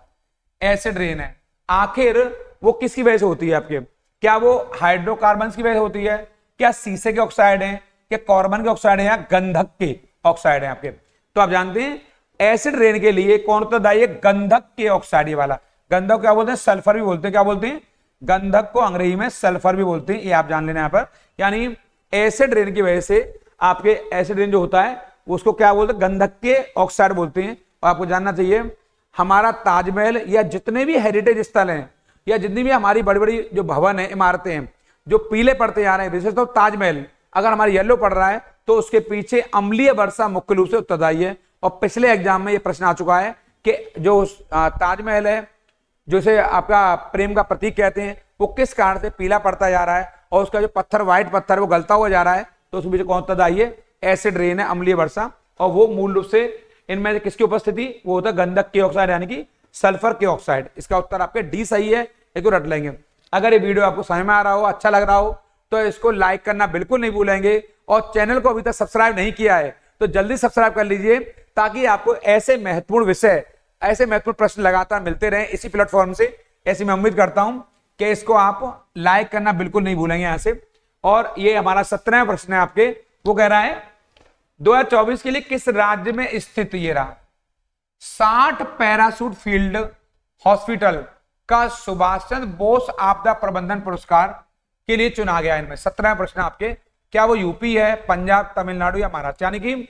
एसिड रेन है, आखिर वो किसकी वजह से होती है आपके? क्या वो हाइड्रोकार्बन की वजह से होती है? क्या शीशे के ऑक्साइड हैं? क्या कार्बन के ऑक्साइड है? या गंधक के ऑक्साइड है आपके? तो आप जानते हैं एसिड रेन के लिए कौन उत्तरदायी है? गंधक के ऑक्साइड। ये वाला गंधक क्या बोलते हैं? सल्फर भी बोलते हैं। क्या बोलते हैं? गंधक को अंग्रेजी में सल्फर भी बोलते हैं। ये आप जान लेना यहाँ पर। यानी एसिड रेन की वजह से आपके एसिड रेन जो होता है उसको क्या बोलते हैं? गंधक के ऑक्साइड बोलते हैं। और आपको जानना चाहिए हमारा ताजमहल या जितने भी हेरिटेज स्थल हैं या जितनी भी हमारी बड़ी बड़ी जो भवन है, इमारतें हैं, जो पीले पड़ते जा रहे हैं, विशेषतः तो ताजमहल अगर हमारा येलो पड़ रहा है तो उसके पीछे अम्लीय वर्षा मुख्य रूप से उत्तरदायी है। और पिछले एग्जाम में यह प्रश्न आ चुका है कि जो ताजमहल है, जिसे आपका प्रेम का प्रतीक कहते हैं, वो किस कारण से पीला पड़ता जा रहा है और उसका जो पत्थर, व्हाइट पत्थर, वो गलता हुआ जा रहा है। तो उसके पीछे कौन उत्तरदायी है? एसिड रेन है, अम्लीय वर्षा। और वो मूल रूप से इनमें से किसकी उपस्थिति? वो होता है गंधक के ऑक्साइड यानी कि सल्फर के ऑक्साइड। इसका उत्तर आपके D सही है। इसको रट लेंगे। अगर ये वीडियो आपको समझ में आ रहा हो, अच्छा लग रहा हो, तो इसको लाइक करना बिल्कुल नहीं भूलेंगे। और चैनल को अभी तक सब्सक्राइब नहीं किया है तो जल्दी सब्सक्राइब कर लीजिए, ताकि आपको ऐसे महत्वपूर्ण विषय, ऐसे महत्वपूर्ण प्रश्न लगातार मिलते रहे इसी प्लेटफॉर्म से। ऐसी मैं उम्मीद करता हूं कि इसको आप लाइक करना बिल्कुल नहीं भूलेंगे यहां से। और ये हमारा 17वां प्रश्न है आपके, वो कह रहा है 2024 के लिए किस राज्य में स्थित ये रहा 60 पैराशूट फील्ड हॉस्पिटल का सुभाष चंद्र बोस आपदा प्रबंधन पुरस्कार के लिए चुना गया? इनमें 17वां प्रश्न आपके, क्या वो यूपी है, पंजाब, तमिलनाडु या महाराष्ट्र? यानी कि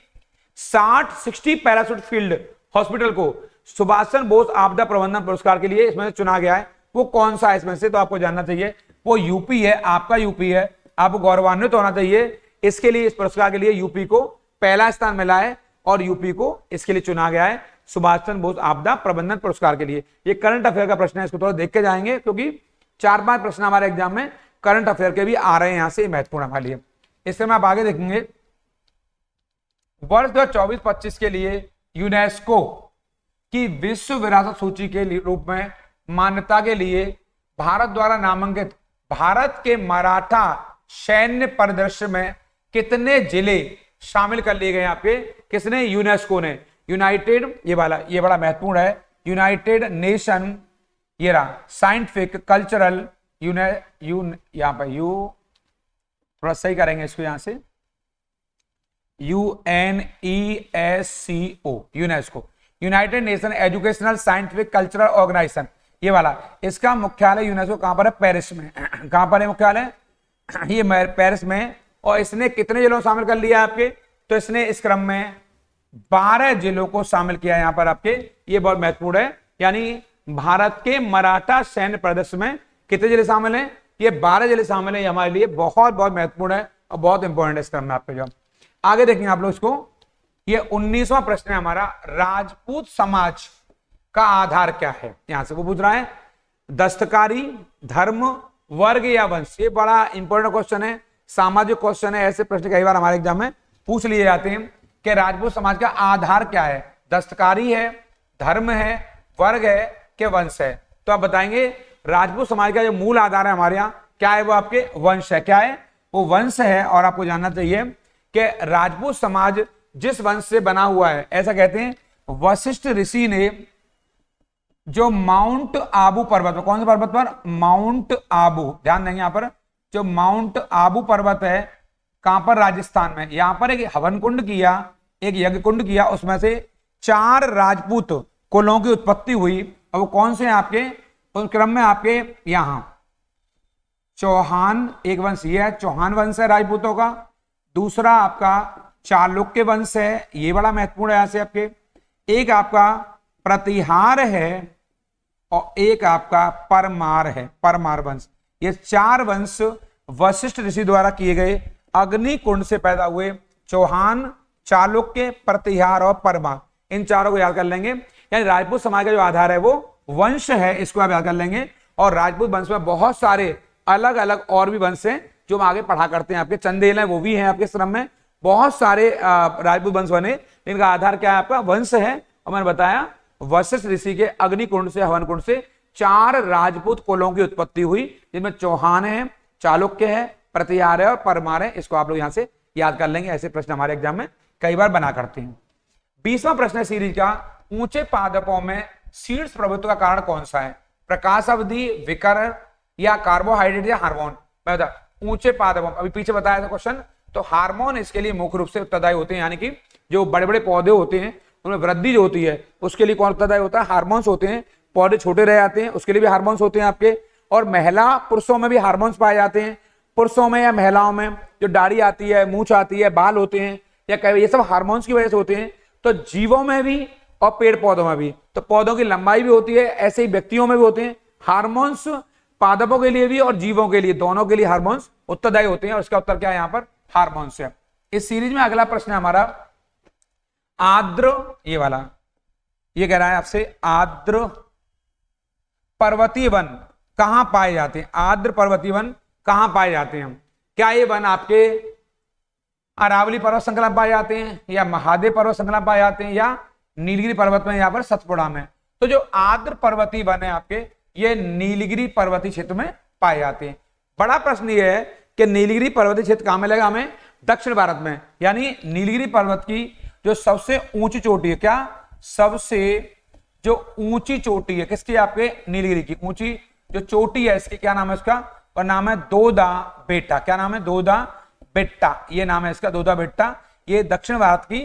60 पैराशूट फील्ड हॉस्पिटल को सुभाष चंद्र बोस आपदा प्रबंधन पुरस्कार के लिए इसमें से चुना गया है, वो कौन सा है इसमें से, तो आपको जानना चाहिए। वो यूपी है, आपका यूपी है, आपको गौरवान्वित होना चाहिए। इसके लिए, इस पुरस्कार के लिए यूपी को पहला स्थान मिला है और यूपी को इसके लिए चुना गया है सुभाष चंद्र बोस आपदा प्रबंधन पुरस्कार के लिए। ये करंट अफेयर का प्रश्न है, इसको थोड़ा देख के जाएंगे क्योंकि 4-5 प्रश्न हमारे एग्जाम में करंट अफेयर के भी आ रहे हैं, यहां से महत्वपूर्ण हमारे लिए। इससे में आप आगे देखेंगे, वर्ष 2024-25 के लिए यूनेस्को की विश्व विरासत सूची के रूप में मान्यता के लिए भारत द्वारा नामांकित भारत के मराठा सैन्य परिदृश्य में कितने जिले शामिल कर लिए गए आपके, किसने, यूनेस्को ने। यूनाइटेड, ये बड़ा महत्वपूर्ण है, यूनाइटेड नेशन, ये रहा साइंटिफिक कल्चरल यहां पर थोड़ा सही करेंगे इसको, यहां से UNESCO, UNESCO, United Nation Educational Scientific Cultural Organization, ये वाला। इसका मुख्यालय यूनेस्को कहां पर है, पेरिस में। कहां पर है मुख्यालय, ये पेरिस में। और इसने कितने जिलों शामिल कर लिया आपके, तो इसने इस क्रम में 12 जिलों को शामिल किया यहां पर आपके, ये बहुत महत्वपूर्ण है। यानी भारत के मराठा सैन्य प्रदेश में कितने जिले शामिल हैं, ये 12 जिले शामिल हैं। हमारे लिए बहुत बहुत महत्वपूर्ण है और बहुत इंपॉर्टेंट है इस क्रम में आपके। जो आगे देखेंगे आप लोग इसको, ये 19वां प्रश्न है हमारा, राजपूत समाज का आधार क्या है, यहां से वो पूछ रहा है। दस्तकारी, धर्म, वर्ग या वंश, ये बड़ा इंपॉर्टेंट क्वेश्चन है, सामाजिक क्वेश्चन है। ऐसे प्रश्न कई बार हमारे एग्जाम में पूछ लिए जाते हैं कि राजपूत समाज का आधार क्या है, दस्तकारी है, धर्म है, वर्ग है कि वंश है। तो आप बताएंगे राजपूत समाज का जो मूल आधार है हमारे यहाँ क्या है, वो आपके वंश है। क्या है वो, वंश है। और आपको जानना चाहिए कि राजपूत समाज जिस वंश से बना हुआ है, ऐसा कहते हैं वशिष्ठ ऋषि ने जो माउंट आबू पर्वत पर, कौन से पर्वत पर, माउंट आबू, ध्यान देंगे यहां पर, जो माउंट आबू पर्वत है कहां पर, राजस्थान में। यहां पर एक हवन कुंड किया, एक यज्ञ कुंड किया, उसमें से 4 राजपूत कुलों की उत्पत्ति हुई। और वो कौन से हैं आपके, उस क्रम में आपके यहां चौहान एक वंश, ये है चौहान वंश है राजपूतों का। दूसरा आपका चालुक्य वंश है, ये बड़ा महत्वपूर्ण है यहां से आपके। एक आपका प्रतिहार है और एक आपका परमार है, परमार वंश। ये 4 वंश वशिष्ठ ऋषि द्वारा किए गए अग्नि कुंड से पैदा हुए। चौहान, चालुक्य, प्रतिहार और परमार, इन चारों को याद कर लेंगे। यानी राजपूत समाज का जो आधार है वो वंश है, इसको आप याद कर लेंगे। और राजपूत वंश में बहुत सारे अलग अलग और भी वंश हैं जो हम आगे पढ़ा करते हैं। आपके चंदेल है, वो भी है आपके श्रम में। बहुत सारे राजपूत वंश बने, इनका आधार क्या है, आपका वंश है। और मैंने बताया वशिष्ठ ऋषि के अग्नि कुंड से, हवन कुंड से 4 राजपूत कुलों की उत्पत्ति हुई, जिनमें चौहान है, चालुक्य है, प्रतिहार है और परमार है। इसको आप लोग यहां से याद कर लेंगे। ऐसे प्रश्न हमारे एग्जाम में कई बार बना करते हैं। 20वां प्रश्न है सीरीज का, ऊंचे पादपों में शीर्ष प्रभुत्व का कारण कौन सा है, प्रकाश अवधि, विकर या कार्बोहाइड्रेट या हार्मोन। मैं बता, ऊंचे पादपों, अभी पीछे बताया था क्वेश्चन, तो हार्मोन इसके लिए मुख्य रूप से उत्तरदायी होते हैं। यानी कि जो बड़े बड़े पौधे होते हैं उनमें वृद्धि जो होती है उसके लिए कौन उत्तरदायी होता है, हार्मोन्स होते हैं। पौधे छोटे रह जाते हैं उसके लिए भी हार्मोन्स होते हैं आपके। और महिला पुरुषों में भी हार्मोन्स पाए जाते हैं। पुरुषों में या महिलाओं में जो दाढ़ी आती है, मूंछ आती है, बाल होते हैं, या ये सब हार्मोन्स की वजह से होते हैं। तो जीवों में भी और पेड़ पौधों में भी, तो पौधों की लंबाई भी होती है, ऐसे ही व्यक्तियों में भी होते हैं हार्मोन्स। पादपों के लिए भी और जीवों के लिए, दोनों के लिए हार्मोन्स उत्तरदायी होते हैं। और इसका उत्तर क्या है यहाँ पर, हार्मोन्स है। इस सीरीज में अगला प्रश्न है हमारा आर्द्र, ये वाला, ये कह रहा है आपसे आर्द्र पर्वतीय वन कहां पाए जाते हैं, आर्द्र पर्वतीय वन कहां पाए जाते हैं। क्या ये वन आपके अरावली पर्वत श्रृंखला पाए जाते हैं, या महादेव पर्वत श्रृंखला पाए जाते हैं, या नीलगिरी पर्वत में, यहाँ पर सतपुड़ा में। तो जो आर्द्र पर्वतीय वन है आपके, ये नीलगिरी पर्वतीय क्षेत्र में पाए जाते हैं। बड़ा प्रश्न ये है कि नीलगिरी पर्वतीय क्षेत्र कहां मिलेगा हमें, दक्षिण भारत में। यानी नीलगिरी पर्वत की जो सबसे ऊंची चोटी है, क्या सबसे जो ऊंची चोटी है किसकी, आपके नीलगिरी की ऊंची जो चोटी है, इसकी क्या नाम है, उसका और नाम है दोदा बेटा। क्या नाम है, दोदा बेट्टा, ये नाम है इसका, दोदा बेट्टा। ये दक्षिण भारत की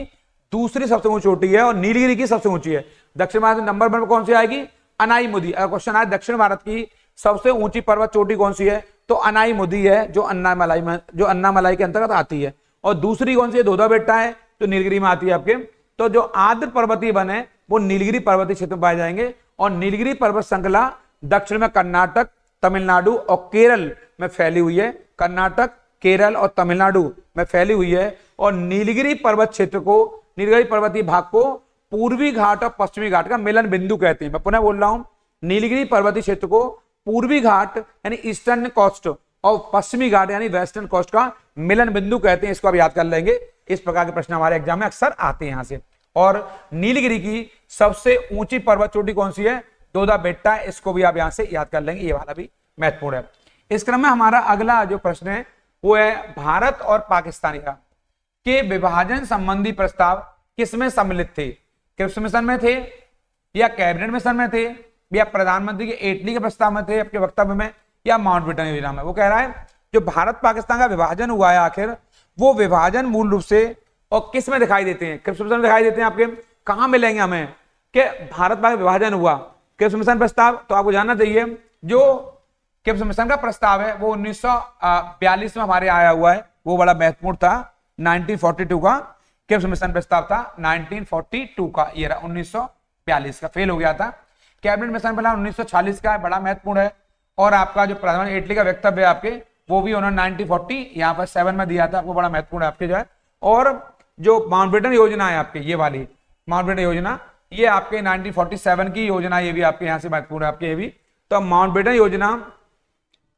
दूसरी सबसे ऊंची चोटी है और नीलगिरी की सबसे ऊंची है। दक्षिण भारत में नंबर पर कौन सी आएगी, अनाईमुदी। अगर क्वेश्चन आए दक्षिण भारत की सबसे ऊंची पर्वत चोटी कौन सी है, तो अनाईमुदी है, जो अन्नामलाई में, जो अन्नामलाई के अंतर्गत आती है। और दूसरी कौन सी है, दोदा बेट्टा है, तो नीलगिरी में आती है आपके। तो जो आर्द्र पर्वतीय वन है वो नीलगिरी पर्वतीय क्षेत्र में पाए जाएंगे। और नीलगिरी पर्वत श्रृंखला दक्षिण में कर्नाटक, तमिलनाडु और केरल में फैली हुई है। कर्नाटक, केरल और तमिलनाडु में फैली हुई है। और नीलगिरी पर्वत क्षेत्र को, नीलगिरी पर्वतीय भाग को पूर्वी घाट और पश्चिमी घाट का मिलन बिंदु कहते हैं। मैं पुनः बोल रहा हूं, नीलगिरी पर्वतीय क्षेत्र को पूर्वी घाट यानी ईस्टर्न कोस्ट और पश्चिमी घाट यानी वेस्टर्न कोस्ट का मिलन बिंदु कहते हैं। इसको आप याद कर लेंगे, इस प्रकार के प्रश्न हमारे एग्जाम में अक्सर आते हैं यहां से। और नीलगिरी की सबसे ऊंची पर्वत चोटी कौन सी है? दोदा बेट्टा। इसको भी आप यहां से याद कर लेंगे, ये वाला भी महत्वपूर्ण है। इस क्रम में हमारा अगला जो प्रश्न है वो है भारत और पाकिस्तान के विभाजन संबंधी प्रस्ताव किसमें सम्मिलित थे? क्रिप्स मिशन में थे या कैबिनेट मिशन में थे या प्रधानमंत्री के एटली के प्रस्ताव में थे आपके वक्तव्य में, या माउंटबेटन योजना में? वो कह रहा है जो भारत पाकिस्तान का विभाजन हुआ है आखिर वो विभाजन मूल रूप से और किस में दिखाई देते हैं? क्रिप्स मिशन में दिखाई देते हैं। आपके कहां मिलेंगे हमें कि भारत पाक विभाजन हुआ? क्रिप्स मिशन प्रस्ताव तो आपको जानना चाहिए, जो क्रिप्स मिशन का प्रस्ताव है वो 1942 में हमारे आया हुआ है, वो बड़ा महत्वपूर्ण था। 1942 का क्रिप्स मिशन प्रस्ताव था, 1942 का, ये 1942 का फेल हो गया था। कैबिनेट मिशन प्लान 1946 का है, बड़ा महत्वपूर्ण है। और आपका जो प्रधानमंत्री इटली का वक्तव्य है आपके, वो भी उन्होंने 1940 यहाँ पर 7 में दिया था, आपको बड़ा महत्वपूर्ण है आपके जो है। और जो माउंटबेटन योजना है आपके, ये वाली माउंटबेटन योजना, ये आपके 1947 की योजना, ये भी आपके यहाँ से महत्वपूर्ण है आपके, ये भी। तो माउंटबेटन योजना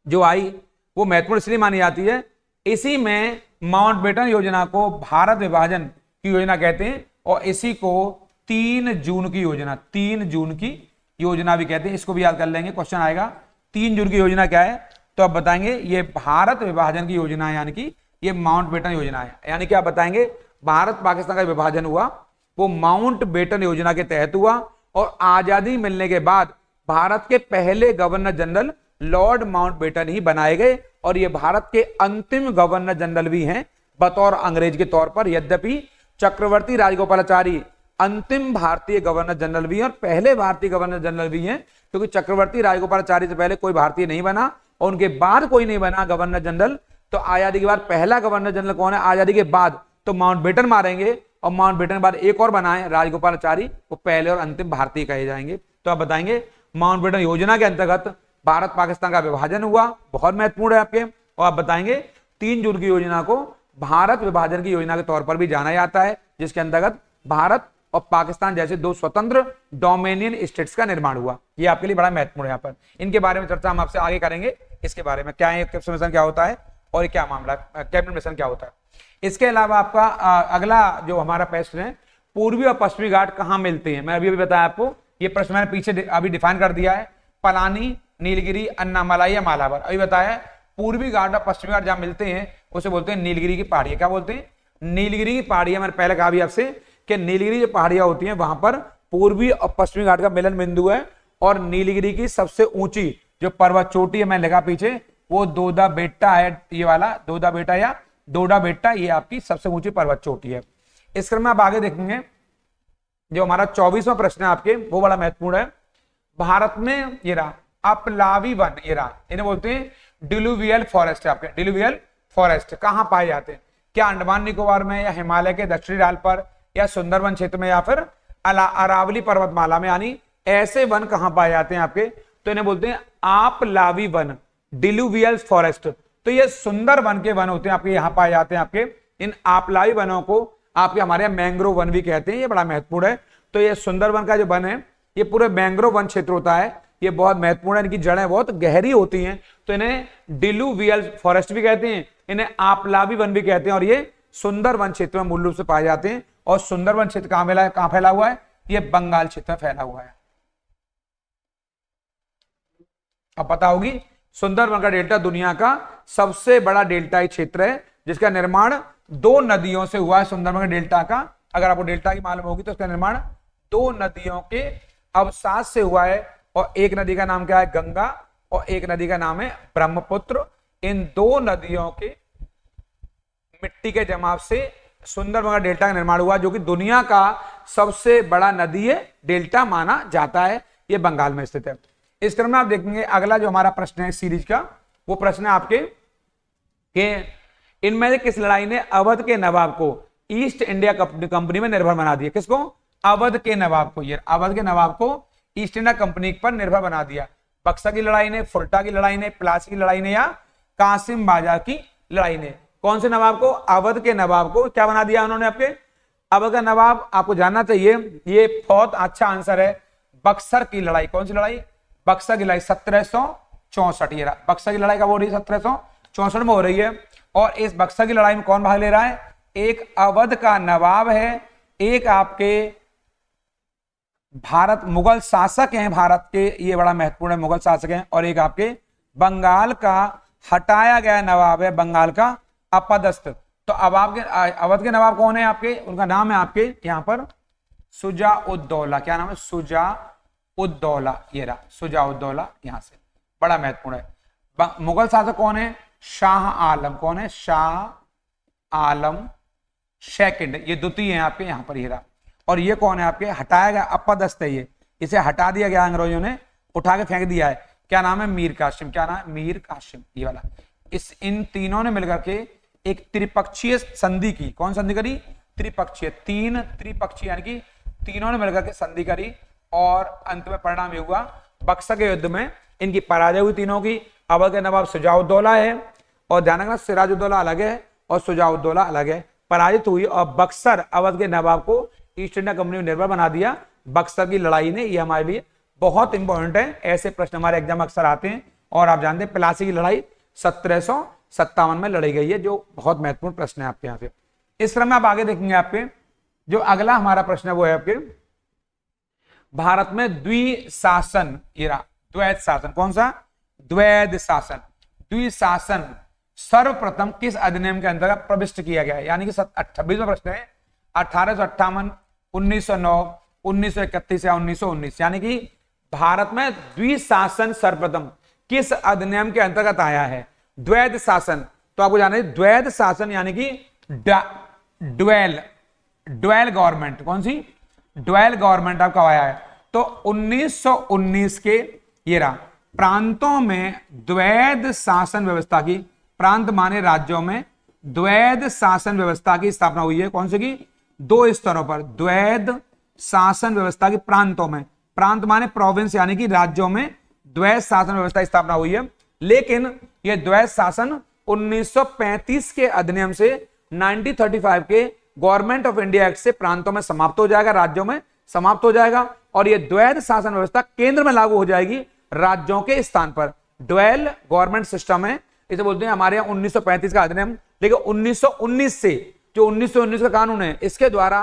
जो आई वो महत्वपूर्ण इसलिए मानी जाती है, इसी में माउंटबेटन योजना को भारत विभाजन की योजना कहते हैं। और इसी को 3 जून की योजना, 3 जून की योजना भी कहते हैं। इसको भी याद कर लेंगे, क्वेश्चन आएगा 3 जून की योजना क्या है, तो आप बताएंगे ये भारत विभाजन की योजना है, यानी कि ये माउंटबेटन योजना है। यानी कि आप बताएंगे भारत पाकिस्तान का विभाजन हुआ वो माउंटबेटन योजना के तहत हुआ। और आजादी मिलने के बाद भारत के पहले गवर्नर जनरल लॉर्ड माउंटबेटन ही बनाए गए। और ये भारत के अंतिम गवर्नर जनरल भी हैं बतौर अंग्रेज के तौर पर। यद्यपि चक्रवर्ती राजगोपालाचारी अंतिम भारतीय गवर्नर जनरल भी हैं और पहले भारतीय गवर्नर जनरल भी हैं, क्योंकि चक्रवर्ती राजगोपालाचारी से पहले कोई भारतीय नहीं बना और उनके बाद कोई नहीं बना गवर्नर जनरल। तो आजादी के बाद पहला गवर्नर जनरल कौन है? आजादी के बाद तो माउंटबेटन मारेंगे, और माउंटबेटन के बाद एक और बनाए राजगोपालाचारी, वो पहले और अंतिम भारतीय कहे जाएंगे। तो आप बताएंगे माउंटबेटन योजना के अंतर्गत भारत पाकिस्तान का विभाजन हुआ, बहुत महत्वपूर्ण है आपके। और आप बताएंगे 3 जून की योजना को भारत विभाजन की योजना के तौर पर भी जाना जाता है, जिसके अंतर्गत भारत और पाकिस्तान जैसे 2 स्वतंत्र डोमिनियन स्टेट्स का निर्माण हुआ। ये आपके लिए बड़ा महत्वपूर्ण है। यहाँ पर इनके बारे में चर्चा हम आपसे आगे करेंगे, इसके बारे में क्या है क्रिप्स मिशन क्या होता है और ये क्या मामला कैबिनेट मिशन क्या होता है। इसके अलावा आपका अगला जो हमारा प्रश्न है, पूर्वी और पश्चिमी घाट कहाँ मिलते हैं? मैं अभी बताया आपको, ये प्रश्न मैंने पीछे अभी डिफाइन कर दिया है। पलानी, नीलगिरी, अन्नामलाई या मालाबार। अभी बताया पूर्वी घाट और पश्चिमी घाट जहां मिलते हैं उसे बोलते हैं नीलगिरी की पहाड़ियां। क्या बोलते हैं? नीलगिरी की पहाड़ियां। मैंने पहले कहा भी आपसे कि नीलगिरी जो पहाड़ियां होती हैं वहां पर पूर्वी और पश्चिमी घाट का मिलन बिंदु है। और नीलगिरी की सबसे ऊंची जो पर्वत चोटी है, मैं लिखा पीछे, वो दोदा बेट्टा है, ये वाला दोदा बेटा या डोडा बेट्टा, ये आपकी सबसे ऊंची पर्वत चोटी है। इस क्रम में आप आगे देखेंगे जो हमारा 24वां प्रश्न है आपके, वो बड़ा महत्वपूर्ण है। भारत में ये रहा अपलावी वन, ये रहा, इन्हें बोलते हैं डिलुवियल फॉरेस्ट है आपके। डिलुवियल फॉरेस्ट कहां पाए जाते हैं? क्या अंडमान निकोबार में, या हिमालय के दक्षिणी ढाल पर, या सुंदरवन क्षेत्र में, या फिर अरावली पर्वतमाला में? यानी ऐसे वन कहां पाए जाते हैं आपके? तो इन्हें बोलते हैं आपलावी वन, डिलुवियल फॉरेस्ट। तो ये सुंदर वन के वन होते हैं आपके, यहां पाए जाते हैं आपके। इन आपलावी वनों को आपके हमारे यहाँ मैंग्रोव वन भी कहते हैं, ये बड़ा महत्वपूर्ण है। तो ये सुंदरवन का जो वन है ये पूरे मैंग्रोव वन क्षेत्र होता है, ये बहुत महत्वपूर्ण है। इनकी जड़ें बहुत गहरी होती हैं, तो इन्हें डिलुवियल फॉरेस्ट भी कहते हैं, इन्हें आपलावी वन भी कहते हैं। और ये सुंदर वन क्षेत्र में मूल रूप से पाए जाते हैं। और सुंदरवन क्षेत्र कहां फैला हुआ है? ये बंगाल क्षेत्र में फैला हुआ है। अब पता होगी सुंदरवन का डेल्टा दुनिया का सबसे बड़ा डेल्टाई क्षेत्र है, जिसका निर्माण 2 नदियों से हुआ है। सुंदरवन के डेल्टा का, अगर आपको डेल्टा की मालूम होगी तो उसका निर्माण 2 नदियों के अवसाद से हुआ है। और एक नदी का नाम क्या है? गंगा, और एक नदी का नाम है ब्रह्मपुत्र। इन 2 नदियों के मिट्टी के जमाव से सुंदरवन का डेल्टा का निर्माण हुआ, जो कि दुनिया का सबसे बड़ा नदी है डेल्टा माना जाता है। ये बंगाल में स्थित है। इस क्रम में आप देखेंगे अगला जो हमारा प्रश्न है सीरीज का, वो प्रश्न है आपके कि इनमें से किस लड़ाई ने अवध के नवाब को ईस्ट इंडिया कंपनी में निर्भर बना दिया? किसको? अवध के नवाब को, ये अवध के नवाब को ईस्ट इंडिया कंपनी पर निर्भर बना दिया? बक्सर की लड़ाई ने, फुल्टा की लड़ाई ने, प्लासी की लड़ाई ने, या कासिम बाजार की लड़ाई ने? कौन से नवाब को? अवध के नवाब को क्या बना दिया उन्होंने आपके? अवध का नवाब आपको जानना चाहिए, ये बहुत अच्छा आंसर है, बक्सर की लड़ाई। कौन सी लड़ाई? बक्सर की लड़ाई 1764। ये बक्सर की लड़ाई कब हो रही है? 1764 में हो रही है। और इस बक्सर की लड़ाई में कौन भाग ले रहा है? एक अवध का नवाब है, एक आपके भारत मुगल शासक हैं, भारत के, ये बड़ा महत्वपूर्ण है, मुगल शासक हैं, और एक आपके बंगाल का हटाया गया नवाब है, बंगाल का अपदस्थ। तो अवध के नवाब कौन है आपके? उनका नाम है आपके यहां पर शुजा-उद-दौला। क्या नाम है? शुजा-उद-दौला। ये रहा शुजा-उद-दौला, यहां से बड़ा महत्वपूर्ण है। मुगल शासक कौन है? शाह आलम। कौन है? शाह आलम सेकंड, ये द्वितीय है आपके यहां पर। ये रहा। और ये कौन है आपके? हटाया गया अपदस्थ है, ये इसे हटा दिया गया, अंग्रेजों ने उठा के फेंक दिया है। क्या नाम है? मीर कासिम। क्या नाम है? मीर कासिम, ये वाला। इन तीनों ने मिलकर के एक त्रिपक्षीय संधि की। कौन संधि करी? त्रिपक्षीय। तीन त्रिपक्षीय, यानी कि तीनों ने मिलकर के संधि करी, और अंत में परिणाम ये हुआ, बक्सर के युद्ध में इनकी पराजय हुई तीनों की। अवध के नवाब शुजा-उद-दौला है, और ध्यान रखना सिराजुद्दौला अलग है और शुजा-उद-दौला अलग है। पराजित हुई, और बक्सर अवध के नवाब को ईस्ट इंडिया कंपनी में निर्भर बना दिया बक्सर की लड़ाई ने। ये हमारे लिए बहुत इंपॉर्टेंट है, ऐसे प्रश्न हमारे एग्जाम अक्सर आते हैं। और आप जानते हैं प्लासी की लड़ाई 1757 में लड़ी गई है, जो बहुत महत्वपूर्ण प्रश्न है आपके यहाँ से। इस क्रम में आप आगे देखेंगे, आपके जो अगला हमारा प्रश्न है वो है आपके भारत में द्विशासन। द्वैध शासन। कौन सा? द्वैध शासन। द्विशासन सर्वप्रथम किस अधिनियम के अंतर्गत प्रविष्ट किया गया है? यानी कि 26वां प्रश्न है, 1858, 1909, 1931 या 1919। यानी कि भारत में द्विशासन सर्वप्रथम किस अधिनियम के अंतर्गत आया है? द्वैध शासन। तो आपको जानना है द्वैध शासन यानी कि ड्वेल गवर्नमेंट। कौन सी? ड्वेल गवर्नमेंट आपका आया है। तो 1919 के ये रहा, प्रांतों में द्वैध शासन व्यवस्था की, प्रांत माने राज्यों में, द्वैध शासन व्यवस्था की स्थापना हुई है। कौन से की? 2 स्तरों पर द्वैध शासन व्यवस्था की प्रांतों में, प्रांत माने प्रोविंस यानी कि राज्यों में द्वैध शासन व्यवस्था की स्थापना हुई है। लेकिन यह द्वैध शासन 1935 के अधिनियम से 1935 के गवर्नमेंट ऑफ इंडिया एक्ट से प्रांतों में समाप्त हो जाएगा, राज्यों में समाप्त हो जाएगा, और यह द्वैध शासन व्यवस्था केंद्र में लागू हो जाएगी राज्यों के स्थान पर। ड्वेल गवर्नमेंट सिस्टम है, इसे बोलते हैं हमारे यहाँ 1935 का अधिनियम। लेकिन 1919 से जो 1919 का कानून है, इसके द्वारा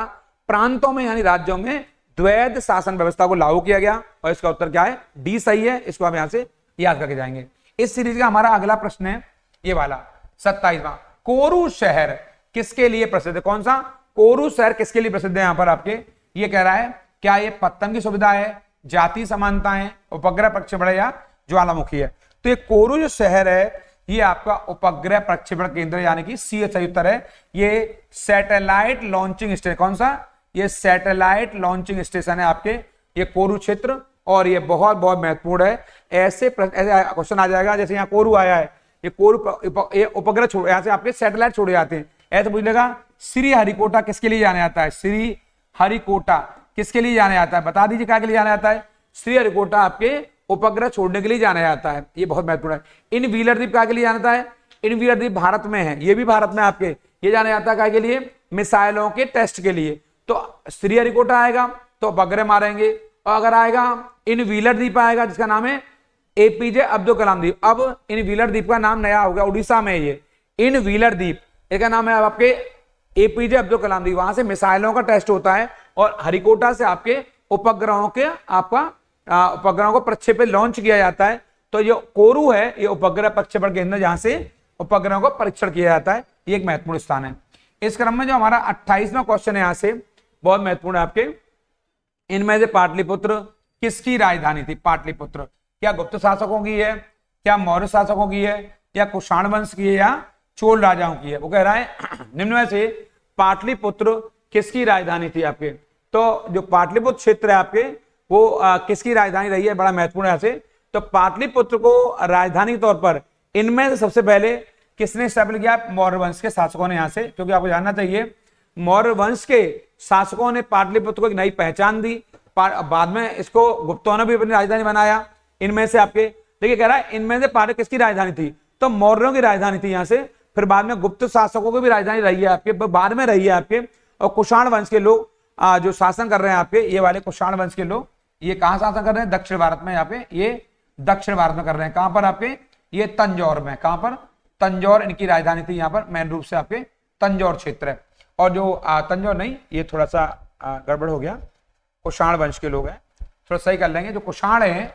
प्रांतों में यानी राज्यों में द्वैध शासन व्यवस्था को लागू किया गया। और इसका उत्तर क्या है? डी सही है। इसको हम यहां से याद करके जाएंगे। इस सीरीज का हमारा अगला प्रश्न है ये वाला 27वां। कोरू शहर किसके लिए प्रसिद्ध है? कौन सा? कोरू शहर किसके लिए प्रसिद्ध है? यहां पर आपके ये कह रहा है, क्या ये पत्तन की सुविधा है, जाति समानता है, उपग्रह प्रक्षेपण या ज्वालामुखी है? तो ये कोरू जो शहर है ये आपका उपग्रह प्रक्षेपण केंद्र यानी कि सी सही उत्तर है। ये सैटेलाइट लॉन्चिंग स्टेशन। कौन सा? ये सैटेलाइट लॉन्चिंग स्टेशन है आपके ये कोरू क्षेत्र, और ये बहुत बहुत महत्वपूर्ण है। ऐसे क्वेश्चन आ जाएगा, जैसे यहाँ कोरू आया है, ये कोरू ये उपग्रह छोड़, यहाँ से आपके सैटेलाइट छोड़े जाते हैं। ऐसे पूछ लेगा श्री हरिकोटा किसके लिए जाना जाता है? श्री हरिकोटा किसके लिए जाना जाता है? बता दीजिए क्या के लिए जाना जाता है? श्री हरिकोटा आपके उपग्रह छोड़ने के लिए जाना जाता है। ये बहुत महत्वपूर्ण है। इन व्हीलर द्वीप क्या के लिए जाना जाता है? इन व्हीलर द्वीप भारत में है, ये भी भारत में आपके ये जाना जाता है क्या के लिए? मिसाइलों के टेस्ट के लिए। तो श्रीहरिकोटा आएगा तो उपग्रह मारेंगे, और अगर आएगा इन व्हीलर द्वीप आएगा जिसका नाम है एपीजे अब्दुल कलाम द्वीप। अब इन व्हीलर द्वीप का नाम नया हो गया, उड़ीसा में ये इन व्हीलर द्वीप, इसका नाम है आपके एपीजे अब्दुल कलाम द्वीप। वहां से मिसाइलों का टेस्ट होता है, और हरिकोटा से आपके उपग्रहों के उपग्रहों को प्रक्षेपित लॉन्च किया जाता है। तो जो कोरू है ये उपग्रह प्रक्षेपण केंद्र, जहां से उपग्रहों को परीक्षण किया जाता है, ये एक महत्वपूर्ण स्थान है। इस क्रम में जो हमारा 28वां क्वेश्चन है यहां से बहुत महत्वपूर्ण है आपके, इनमें से पाटलिपुत्र किसकी राजधानी थी? पाटलिपुत्र क्या गुप्त शासकों की है, क्या मौर्य शासकों की है, या कुषाण वंश की है, या चोल राजाओं की है? वो कह रहा है निम्न में से पाटलिपुत्र किसकी राजधानी थी आपके? तो जो पाटलिपुत्र क्षेत्र है आपके वो किसकी राजधानी रही है? बड़ा महत्वपूर्ण है। ऐसे तो पाटलिपुत्र को राजधानी के तौर पर इनमें से सबसे पहले किसने स्थापित किया? मौर्य वंश के शासकों ने। यहां से क्योंकि आपको जानना चाहिए मौर्य वंश के शासकों ने पाटलिपुत्र को एक नई पहचान दी। बाद में इसको गुप्तों ने भी अपनी राजधानी बनाया। इनमें से आपके देखिए कह रहा है इनमें से पाटलिपुत्र किसकी राजधानी थी, तो मौर्यों की राजधानी थी यहाँ से। फिर बाद में गुप्त शासकों की भी राजधानी रही है आपके, बाद में रही है आपके। और कुषाण वंश के लोग जो शासन कर रहे हैं आपके, ये वाले कुषाण वंश के लोग ये कहां शासन कर रहे हैं, दक्षिण भारत में। यहाँ पे ये दक्षिण भारत में कर रहे हैं। कहां पर आपके, ये तंजौर में। कहां पर, तंजौर इनकी राजधानी थी। यहाँ पर मेन रूप से आपके तंजौर क्षेत्र है। और जो तंजौर नहीं, ये थोड़ा सा गड़बड़ हो गया, कुषाण वंश के लोग हैं, थोड़ा सही कर लेंगे। जो कुषाण है,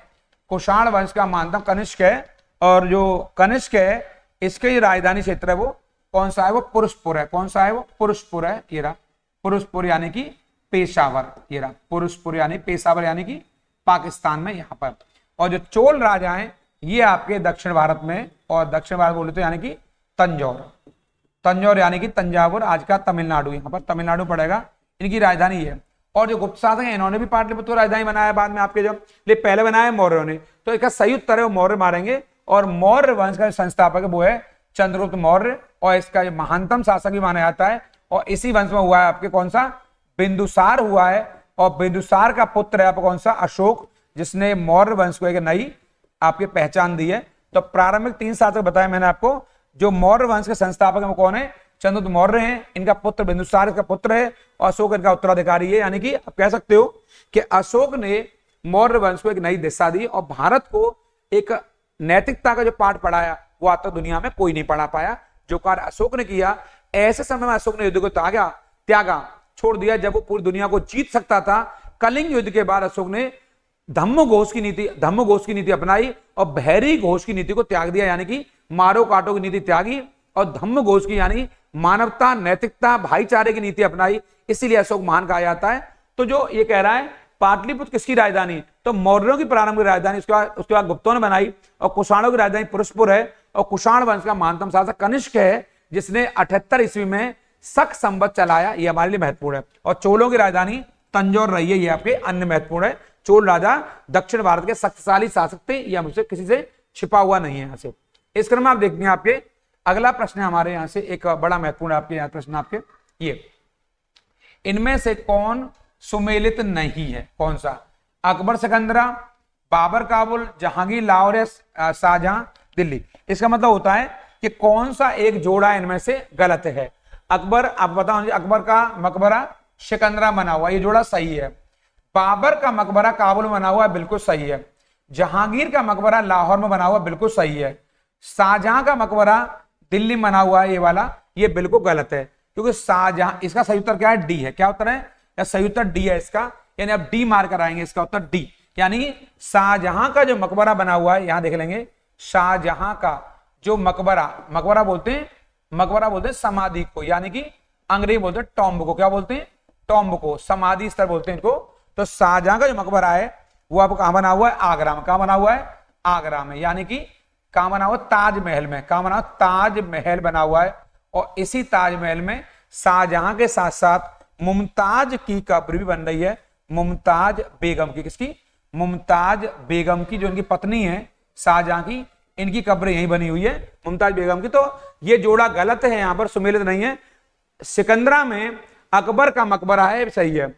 कुषाण वंश का मानतम कनिष्क है। और जो कनिष्क है इसके राजधानी क्षेत्र है वो कौन सा है, वो पुरुषपुर है। कौन सा है, वो पुरुषपुर है। ये रहा पुरुषपुर यानी कि पेशावर। ये रहा पुरुषपुर यानी पेशावर यानी कि पाकिस्तान में यहाँ पर। और जो चोल राजा हैं ये आपके दक्षिण भारत में, और दक्षिण भारत बोले तो यानी कि तंजौर, तंजौर यानी कि तंजावुर, आज का तमिलनाडु, यहाँ पर तमिलनाडु पड़ेगा, इनकी राजधानी है। और जो गुप्त शासक है इन्होंने भी पाटलिपुत्र राजधानी बनाया बाद में आपके, जब ले पहले बनाया मौर्यों ने। तो इसका सही उत्तर है वो मौर्य मारेंगे। और मौर्य वंश का संस्थापक वो है चंद्रगुप्त मौर्य, और इसका महानतम शासक भी माना जाता है। और इसी वंश में हुआ है आपके कौन सा, बिंदुसार हुआ है। और बिंदुसार का पुत्र है आपका कौन सा, अशोक, जिसने मौर्य वंश को एक नई आपकी पहचान दी है। तो प्रारंभिक 3 शासक बताया मैंने आपको। जो मौर्य वंश के संस्थापक है वो कौन है, चंद्रगुप्त मौर्य हैं। इनका पुत्र बिंदुसार इसका पुत्र है, और अशोक इनका उत्तराधिकारी है। यानी कि आप कह सकते हो कि अशोक ने मौर्य वंश को एक नई दिशा दी और भारत को एक नैतिकता का जो पाठ पढ़ाया वो आज तक दुनिया में कोई नहीं पढ़ा पाया। जो कार्य अशोक ने किया, ऐसे समय में अशोक ने युद्ध को त्यागा, छोड़ दिया जब वो पूरी दुनिया को जीत सकता था। कलिंग युद्ध के बाद अशोक ने धम्म घोष की नीति अपनाई और भैरी घोष की नीति को त्याग दिया, यानी कि मारो काटो की नीति त्यागी और धम्म घोष की यानी मानवता, नैतिकता, भाईचारे की नीति अपनाई। इसीलिए अशोक महान कहा जाता है। तो जो ये कह रहा है पाटलिपुत्र किसकी राजधानी, तो मौर्यों की प्रारंभिक राजधानी, उसके बाद गुप्तों ने बनाई। और कुषाणों की राजधानी पुरुषपुर है। और कुषाण वंश का महानतम शासक कनिष्क है, जिसने 78 ईस्वी में शक संवत चलाया। ये हमारे लिए महत्वपूर्ण है। और चोलों की राजधानी तंजौर रही है। ये आपके अन्य महत्वपूर्ण है। चोल राजा दक्षिण भारत के शक्तिशाली शासक थे, यह मुझसे किसी से छिपा हुआ नहीं है। यहाँ से इस क्रम में आप देखेंगे आपके अगला प्रश्न है हमारे यहाँ से एक बड़ा महत्वपूर्ण आपके यहाँ प्रश्न आपके, ये इनमें से कौन सुमेलित नहीं है, कौन सा, अकबर सिकंदरा, बाबर काबुल, जहांगीर लाहौर या शाहजहां दिल्ली। इसका मतलब होता है कि कौन सा एक जोड़ा इनमें से गलत है। अकबर, आप बताओ, अकबर का मकबरा सिकंदरा बना हुआ, ये जोड़ा सही है। बाबर का मकबरा काबुल में बना हुआ है, बिल्कुल सही है। जहांगीर का मकबरा लाहौर में बना हुआ, बिल्कुल सही है। शाहजहां का मकबरा दिल्ली में बना हुआ है, ये वाला, ये बिल्कुल गलत है। क्योंकि शाहजहां, इसका सही उत्तर क्या है, डी है। क्या उत्तर है, या सही उत्तर डी है इसका, यानी आप डी मार कर आएंगे, इसका उत्तर डी। यानी शाहजहां का जो मकबरा बना हुआ है, यहां देख लेंगे, शाहजहां का जो मकबरा बोलते हैं समाधि को, यानी कि अंग्रेजी बोलते हैं टॉम्ब को। क्या बोलते हैं, टॉम्ब को, समाधि स्थल बोलते हैं इनको। तो शाहजहां का जो मकबरा है वो आपको कहां बना हुआ है, आगरा में। कहां बना हुआ है, आगरा में, यानी कि कहां बना हुआ, ताजमहल में। कहां बना हुआ, ताजमहल बना हुआ है। और इसी ताजमहल में शाहजहां के साथ साथ मुमताज की कब्र भी बन रही है। मुमताज बेगम की, किसकी, मुमताज बेगम की, जो इनकी पत्नी है शाहजहां की, इनकी कब्र यहीं बनी हुई है, मुमताज बेगम की। तो ये जोड़ा गलत है, यहां पर सुमेलित नहीं है। सिकंदरा में अकबर का मकबरा है, सही है।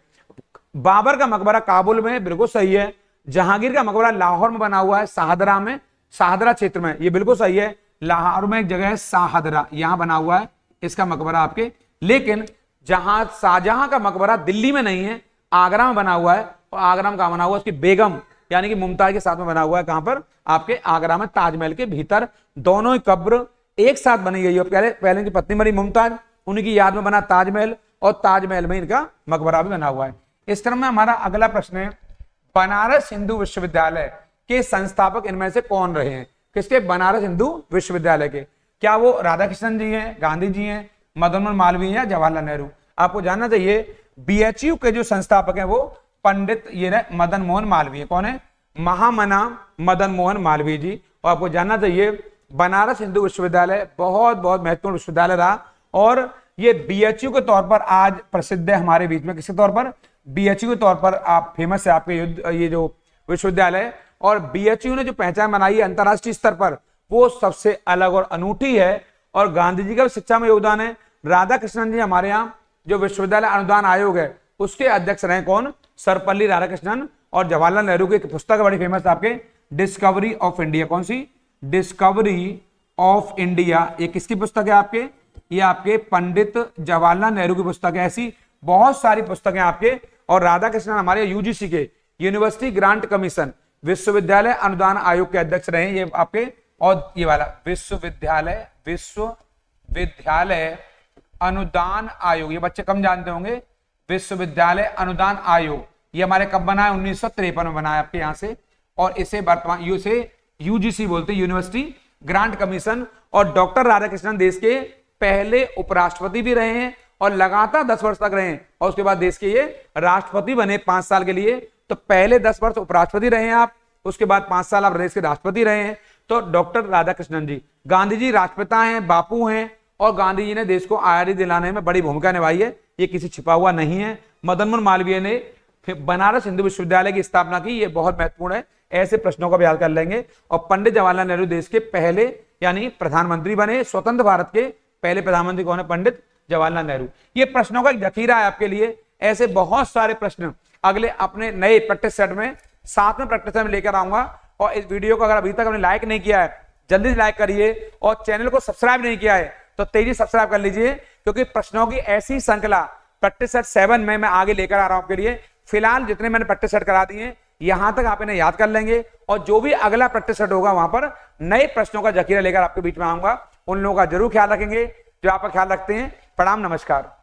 बाबर का मकबरा काबुल में, बिल्कुल सही है। जहांगीर का मकबरा लाहौर में बना हुआ है, शाहदरा में, शाहदरा क्षेत्र में, ये बिल्कुल सही है। लाहौर में एक जगह है शाहदरा, यहां बना हुआ है इसका मकबरा आपके। लेकिन जहां शाहजहां का मकबरा दिल्ली में नहीं है, आगरा में बना हुआ है। और आगरा में कहां बना हुआ है, उसकी बेगम यानी कि मुमताज के साथ में बना हुआ है। कहां पर, आपके आगरा में, ताजमहल के भीतर। दोनों ही कब्र एक साथ बनी गई है। पहले इनकी पत्नी मरी मुमताज, उनकी याद में बना ताजमहल, और ताजमहल में इनका मकबरा भी बना हुआ है। इस क्रम में हमारा अगला प्रश्न है, बनारस हिंदू विश्वविद्यालय के संस्थापक इनमें से कौन रहे हैं। किसके, बनारस हिंदू विश्वविद्यालय के। क्या वो राधाकृष्णन जी हैं, गांधी जी हैं, मदन मोहन मालवीय या जवाहरलाल नेहरू। आपको जानना चाहिए बीएचयू के जो संस्थापक हैं वो पंडित ये मदन मोहन मालवीय। कौन है, महामना मदन मोहन मालवीय जी। और आपको जानना चाहिए बनारस हिंदू विश्वविद्यालय बहुत बहुत महत्वपूर्ण विश्वविद्यालय रहा, और ये बीएचयू के तौर पर आज प्रसिद्ध है हमारे बीच में। किसके तौर पर, बीएचयू के तौर पर आप फेमस है आपके ये जो विश्वविद्यालय। और बीएचयू ने जो पहचान बनाई है अंतरराष्ट्रीय स्तर पर, वो सबसे अलग और अनूठी है। और गांधी जी का भी शिक्षा में योगदान है। राधा कृष्णन जी हमारे यहाँ जो विश्वविद्यालय अनुदान आयोग है उसके अध्यक्ष रहे कौन? सर्वपल्ली राधाकृष्णन। और जवाहरलाल नेहरू की एक पुस्तक है बड़ी फेमस आपके, डिस्कवरी ऑफ इंडिया। कौन सी? Discovery of India. ये किसकी पुस्तक है आपके? ये आपके पंडित जवाहरलाल नेहरू की पुस्तक है। ऐसी बहुत सारी पुस्तकें आपके। और राधाकृष्णन हमारे यूजीसी के यूनिवर्सिटी ग्रांट कमीशन विश्वविद्यालय अनुदान आयोग के अध्यक्ष रहे ये आपके। और ये वाला विश्वविद्यालय अनुदान आयोग, ये बच्चे कम जानते होंगे। विश्वविद्यालय अनुदान आयोग ये हमारे कब बना है? 1953 में बना है आपके यहाँ से। और इसे वर्तमान यूजीसी बोलते हैं, यूनिवर्सिटी ग्रांट कमीशन। और डॉक्टर राधाकृष्णन देश के पहले उपराष्ट्रपति भी रहे हैं और लगातार 10 वर्ष तक रहे हैं। और उसके बाद देश के ये राष्ट्रपति बने 5 साल के लिए। तो पहले 10 वर्ष उपराष्ट्रपति रहे हैं आप, उसके बाद 5 साल आप देश के राष्ट्रपति रहे हैं। तो डॉक्टर राधाकृष्णन जी, गांधी जी राष्ट्रपिता हैं, बापू हैं, और गांधी जी ने देश को आजादी दिलाने में बड़ी भूमिका निभाई है, ये किसी छिपा हुआ नहीं है। मदन मोहन मालवीय ने बनारस हिंदू विश्वविद्यालय की स्थापना की, ये बहुत महत्वपूर्ण है। ऐसे प्रश्नों का भी याद कर लेंगे। और पंडित जवाहरलाल नेहरू देश के पहले यानी प्रधानमंत्री बने। स्वतंत्र भारत के पहले प्रधानमंत्री कौन है? पंडित जवाहरलाल नेहरू। ये प्रश्नों का एक जखीरा है आपके लिए। ऐसे बहुत सारे प्रश्न अगले अपने नए प्रैक्टिस सेट में 7वें प्रैक्टिस सेट में लेकर आऊंगा। और इस वीडियो को अगर अभी तक आपने लाइक नहीं किया है जल्दी से लाइक करिए, और चैनल को सब्सक्राइब नहीं किया है तो तेजी सब्सक्राइब कर लीजिए, क्योंकि प्रश्नों की ऐसी श्रृंखला प्रैक्टिस सेट 7 में मैं आगे लेकर आ रहा हूं आपके लिए। फिलहाल जितने मैंने प्रैक्टिस सेट करा दिए यहां तक आप इन्हें याद कर लेंगे, और जो भी अगला प्रैक्टिस सेट होगा वहां पर नए प्रश्नों का जखीरा लेकर आपके बीच में आऊंगा। उन लोगों का जरूर ख्याल रखेंगे जो आपका ख्याल रखते हैं। प्रणाम, नमस्कार।